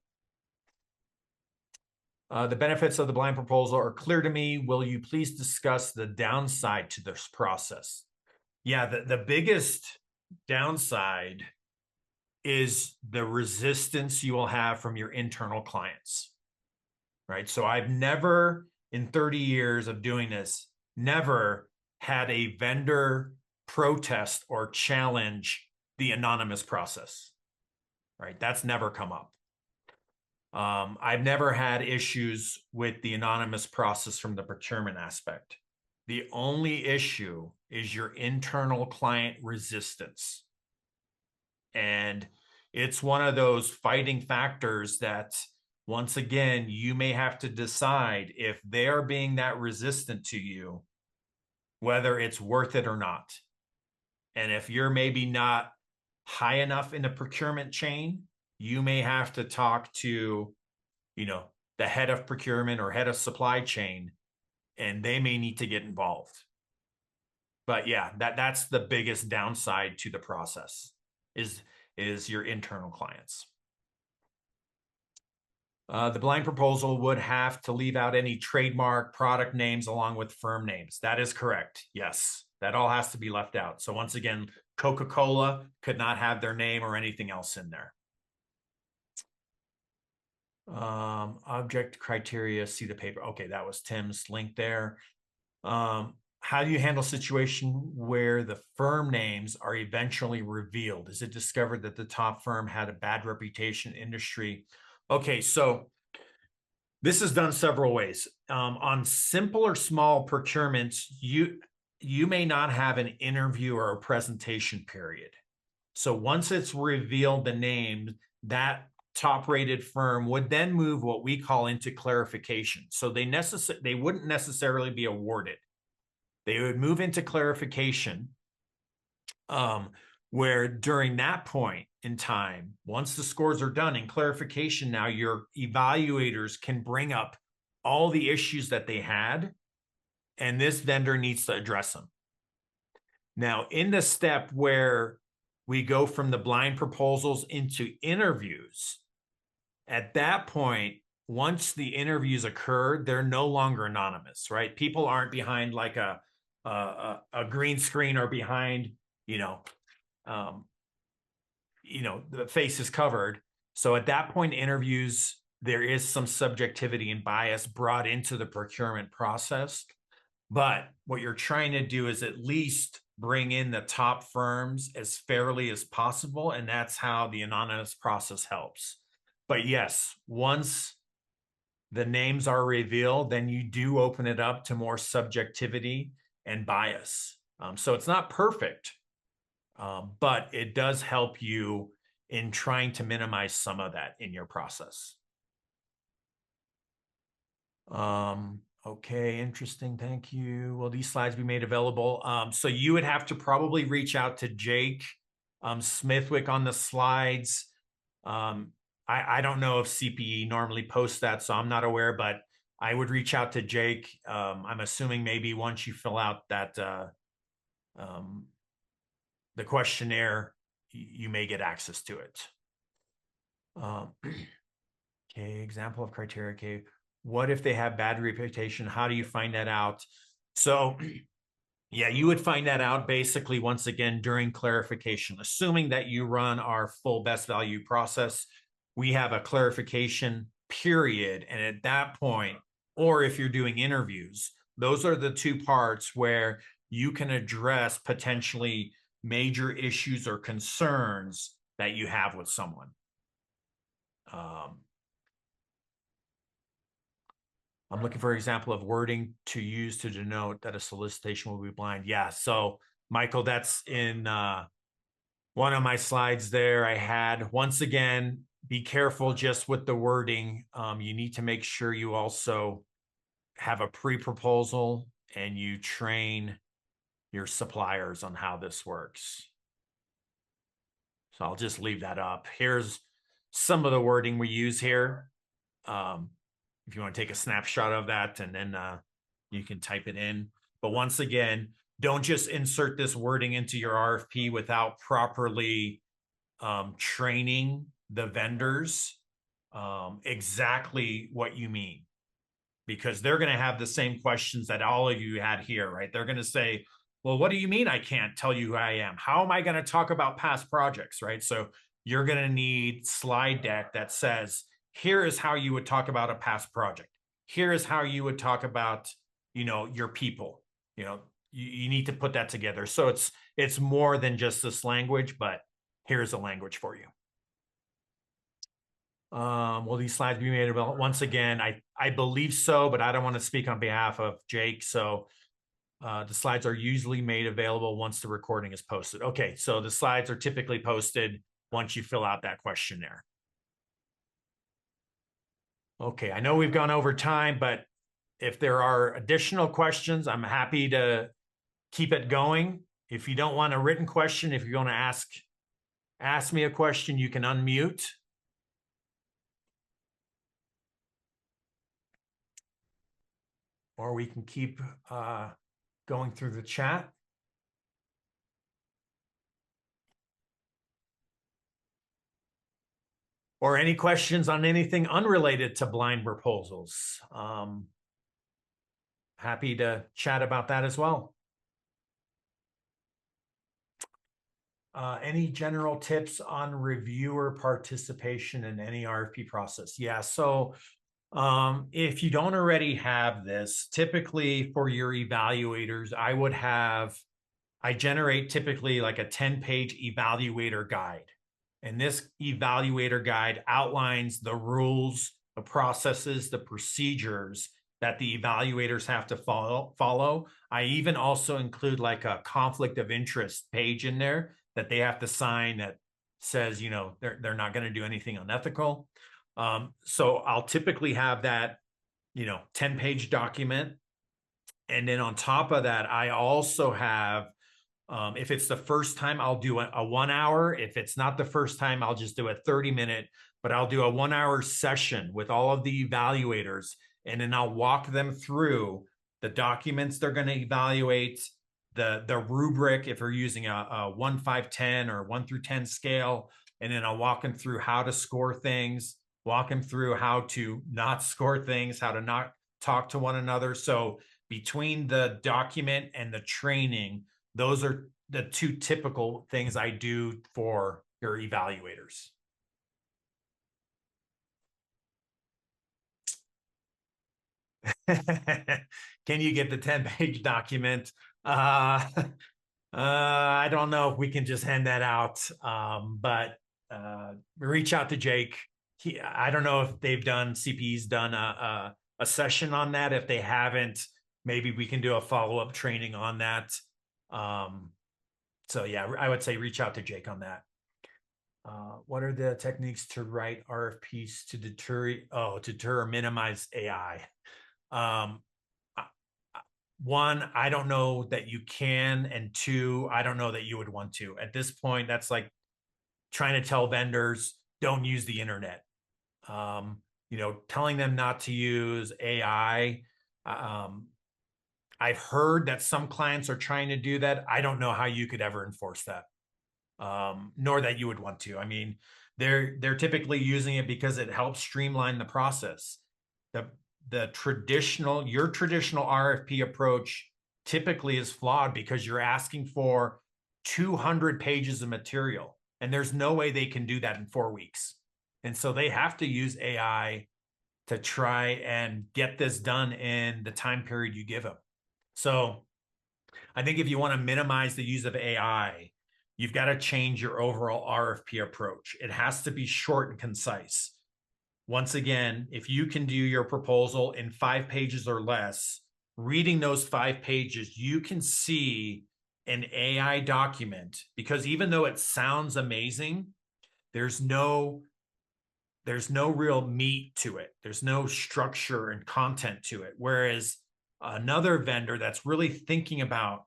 The benefits of the blind proposal are clear to me. Will you please discuss the downside to this process? Yeah, the biggest downside is the resistance you will have from your internal clients, right? So I've never, in 30 years of doing this, never had a vendor protest or challenge the anonymous process, right? That's never come up. I've never had issues with the anonymous process from the procurement aspect. The only issue is your internal client resistance. And it's one of those fighting factors that, once again, you may have to decide if they are being that resistant to you, whether it's worth it or not. And if you're maybe not high enough in the procurement chain, you may have to talk to, the head of procurement or head of supply chain, and they may need to get involved. But yeah, that's the biggest downside to the process is your internal clients. The blind proposal would have to leave out any trademark product names along with firm names. That is correct. Yes, that all has to be left out. So once again, Coca-Cola could not have their name or anything else in there. Object criteria, see the paper. Okay, that was Tim's link there. How do you handle a situation where the firm names are eventually revealed? Is it discovered that the top firm had a bad reputation in industry? Okay, so this is done several ways. On simple or small procurements, you may not have an interview or a presentation period. So once it's revealed the name, that top-rated firm would then move what we call into clarification. So they wouldn't necessarily be awarded. They would move into clarification, where during that point in time, once the scores are done in clarification, now your evaluators can bring up all the issues that they had, and this vendor needs to address them. Now, in the step where we go from the blind proposals into interviews, at that point, once the interviews occur, they're no longer anonymous, right? People aren't behind like a green screen or behind, the face is covered. So at that point in interviews, there is some subjectivity and bias brought into the procurement process. But what you're trying to do is at least bring in the top firms as fairly as possible. And that's how the anonymous process helps. But yes, once the names are revealed, then you do open it up to more subjectivity and bias. So it's not perfect, but it does help you in trying to minimize some of that in your process. Okay, interesting. Thank you. Will these slides be made available? So you would have to probably reach out to Jake Smithwick on the slides. I don't know if CPE normally posts that, so I'm not aware, but I would reach out to Jake. I'm assuming maybe once you fill out that the questionnaire, you may get access to it. Okay, example of criteria. Okay, what if they have bad reputation? How do you find that out? So yeah, you would find that out basically once again during clarification, assuming that you run our full best value process. We have a clarification period. And at that point, or if you're doing interviews, those are the two parts where you can address potentially major issues or concerns that you have with someone. I'm looking for an example of wording to use to denote that a solicitation will be blind. Yeah, so Michael, that's in one of my slides there I had. Once again, be careful just with the wording. You need to make sure you also have a pre-proposal and you train your suppliers on how this works. So I'll just leave that up. Here's some of the wording we use here. If you want to take a snapshot of that and then you can type it in. But once again, don't just insert this wording into your RFP without properly training the vendors exactly what you mean. Because they're going to have the same questions that all of you had here, right? They're going to say, well, what do you mean I can't tell you who I am? How am I going to talk about past projects, right? So you're going to need slide deck that says, here is how you would talk about a past project. Here is how you would talk about, your people. You need to put that together. So it's more than just this language, but here's a language for you. Will these slides be made available? Once again, I believe so, but I don't want to speak on behalf of Jake. So the slides are usually made available once the recording is posted. Okay, so the slides are typically posted once you fill out that questionnaire. Okay, I know we've gone over time, but if there are additional questions, I'm happy to keep it going. If you don't want a written question, if you're going to ask me a question, you can unmute. Or we can keep going through the chat. Or any questions on anything unrelated to blind proposals. Happy to chat about that as well. Any general tips on reviewer participation in any RFP process? Yeah, so if you don't already have this, typically for your evaluators, I generate typically like a 10-page evaluator guide. And this evaluator guide outlines the rules, the processes, the procedures that the evaluators have to follow. I even also include like a conflict of interest page in there that they have to sign that says, they're not going to do anything unethical. So I'll typically have that, 10-page document. And then on top of that, I also have, if it's the first time, I'll do a 1 hour. If it's not the first time, I'll just do a 30-minute, but I'll do a 1 hour session with all of the evaluators. And then I'll walk them through the documents they're going to evaluate, the rubric, if they're using a 1, 5, 10 or 1 through 10 scale. And then I'll walk them through how to score things, walk them through how to not score things, how to not talk to one another. So between the document and the training, those are the two typical things I do for your evaluators. Can you get the 10-page document? I don't know if we can just hand that out, but reach out to Jake. I don't know if they've done, CPE's done a session on that. If they haven't, maybe we can do a follow-up training on that. So yeah, I would say reach out to Jake on that. What are the techniques to write RFPs to deter or minimize AI? One, I don't know that you can, and two, I don't know that you would want to. At this point, that's like trying to tell vendors, don't use the internet. Telling them not to use AI. I've heard that some clients are trying to do that. I don't know how you could ever enforce that, nor that you would want to. I mean, they're typically using it because it helps streamline the process. Your traditional RFP approach typically is flawed because you're asking for 200 pages of material, and there's no way they can do that in 4 weeks. And so they have to use AI to try and get this done in the time period you give them. So I think if you want to minimize the use of AI, you've got to change your overall RFP approach. It has to be short and concise. Once again, if you can do your proposal in 5 pages or less, reading those 5 pages, you can see an AI document, because even though it sounds amazing, there's no real meat to it. There's no structure and content to it. Whereas another vendor that's really thinking about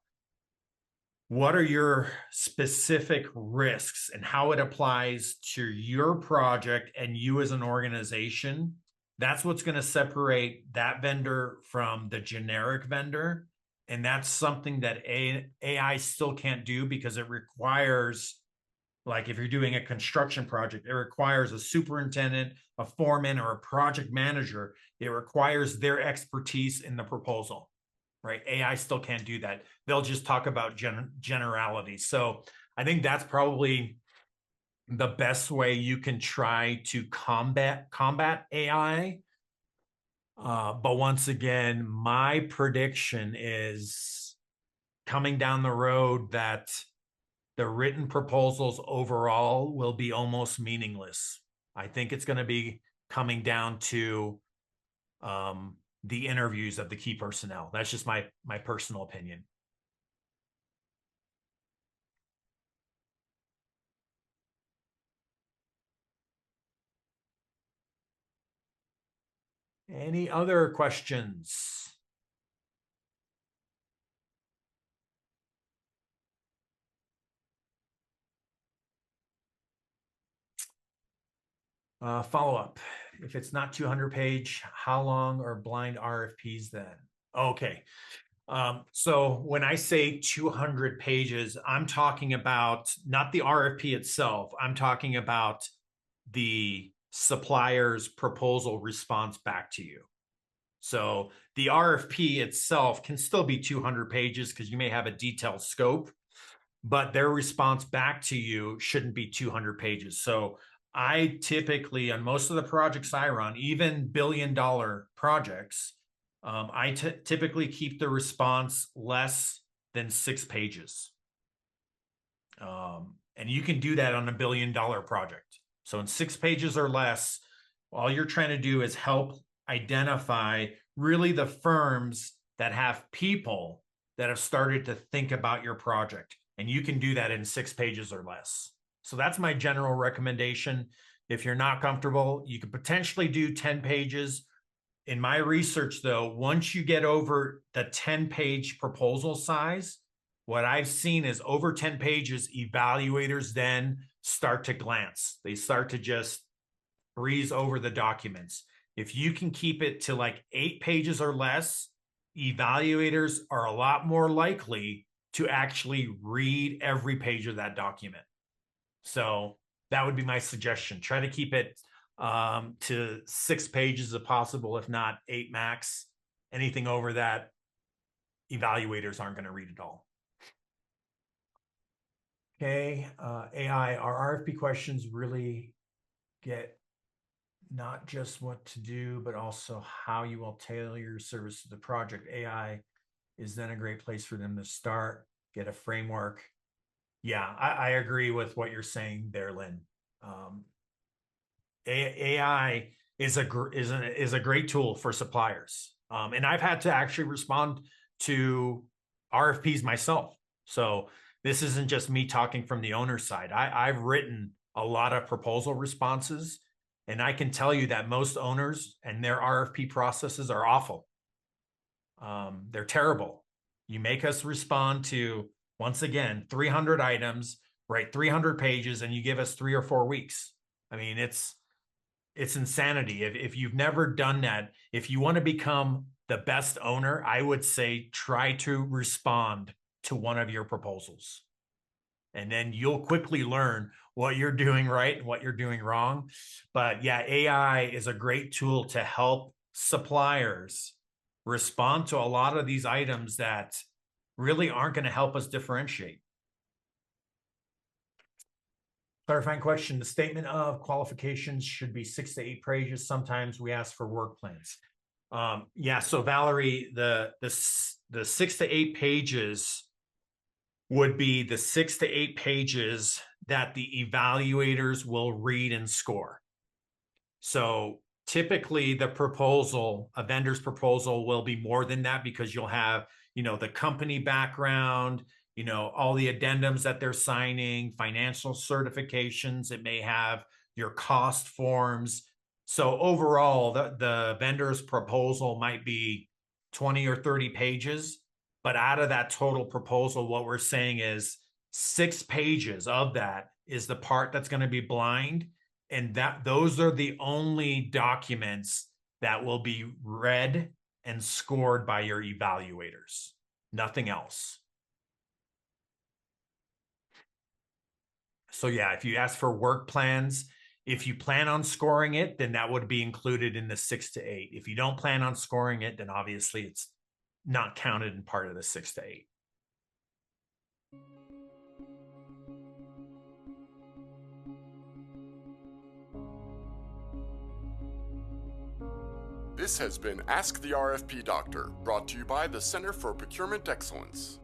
what are your specific risks and how it applies to your project and you as an organization, that's what's going to separate that vendor from the generic vendor. And that's something that AI still can't do, because it requires, like if you're doing a construction project, it requires a superintendent, a foreman, or a project manager. It requires their expertise in the proposal. Right? AI still can't do that. They'll just talk about generalities. So I think that's probably the best way you can try to combat AI. But once again, my prediction is coming down the road that the written proposals overall will be almost meaningless. I think it's going to be coming down to the interviews of the key personnel. That's just my personal opinion. Any other questions? Follow-up. If it's not 200 page, how long are blind RFPs then? Okay. So when I say 200 pages, I'm talking about not the RFP itself. I'm talking about the supplier's proposal response back to you. So the RFP itself can still be 200 pages because you may have a detailed scope, but their response back to you shouldn't be 200 pages. So I typically, on most of the projects I run, even billion-dollar projects, I typically keep the response less than 6 pages. And you can do that on a billion-dollar project. So in 6 pages or less, all you're trying to do is help identify really the firms that have people that have started to think about your project. And you can do that in 6 pages or less. So that's my general recommendation. If you're not comfortable, you could potentially do 10 pages. In my research, though, once you get over the 10-page proposal size, what I've seen is over 10 pages, evaluators then start to glance. They start to just breeze over the documents. If you can keep it to like 8 pages or less, evaluators are a lot more likely to actually read every page of that document. So that would be my suggestion. Try to keep it to 6 pages if possible, if not 8 max. Anything over that, evaluators aren't going to read it all. Okay, AI, are RFP questions really get not just what to do, but also how you will tailor your service to the project. AI is then a great place for them to start, get a framework. Yeah, I agree with what you're saying there, Lynn. AI is a great tool for suppliers, and I've had to actually respond to RFPs myself. So this isn't just me talking from the owner's side. I've written a lot of proposal responses, and I can tell you that most owners and their RFP processes are awful. They're terrible. You make us respond to, once again, 300 items, write 300 pages, and you give us 3 or 4 weeks. I mean, it's insanity. If you've never done that, if you want to become the best owner, I would say try to respond to one of your proposals. And then you'll quickly learn what you're doing right and what you're doing wrong. But yeah, AI is a great tool to help suppliers respond to a lot of these items that really aren't going to help us differentiate. Clarifying question, the statement of qualifications should be 6 to 8 pages. Sometimes we ask for work plans. Yeah, so Valerie, the 6 to 8 pages would be the 6 to 8 pages that the evaluators will read and score. So typically the proposal, a vendor's proposal, will be more than that, because you'll have, the company background, all the addendums that they're signing, financial certifications. It may have your cost forms. So overall, the vendor's proposal might be 20 or 30 pages. But out of that total proposal, what we're saying is 6 pages of that is the part that's going to be blind. And those are the only documents that will be read and scored by your evaluators. Nothing else. So yeah, if you ask for work plans, if you plan on scoring it, then that would be included in the 6 to 8. If you don't plan on scoring it, then obviously it's not counted in part of the 6 to 8. This has been Ask the RFP Doctor, brought to you by the Center for Procurement Excellence.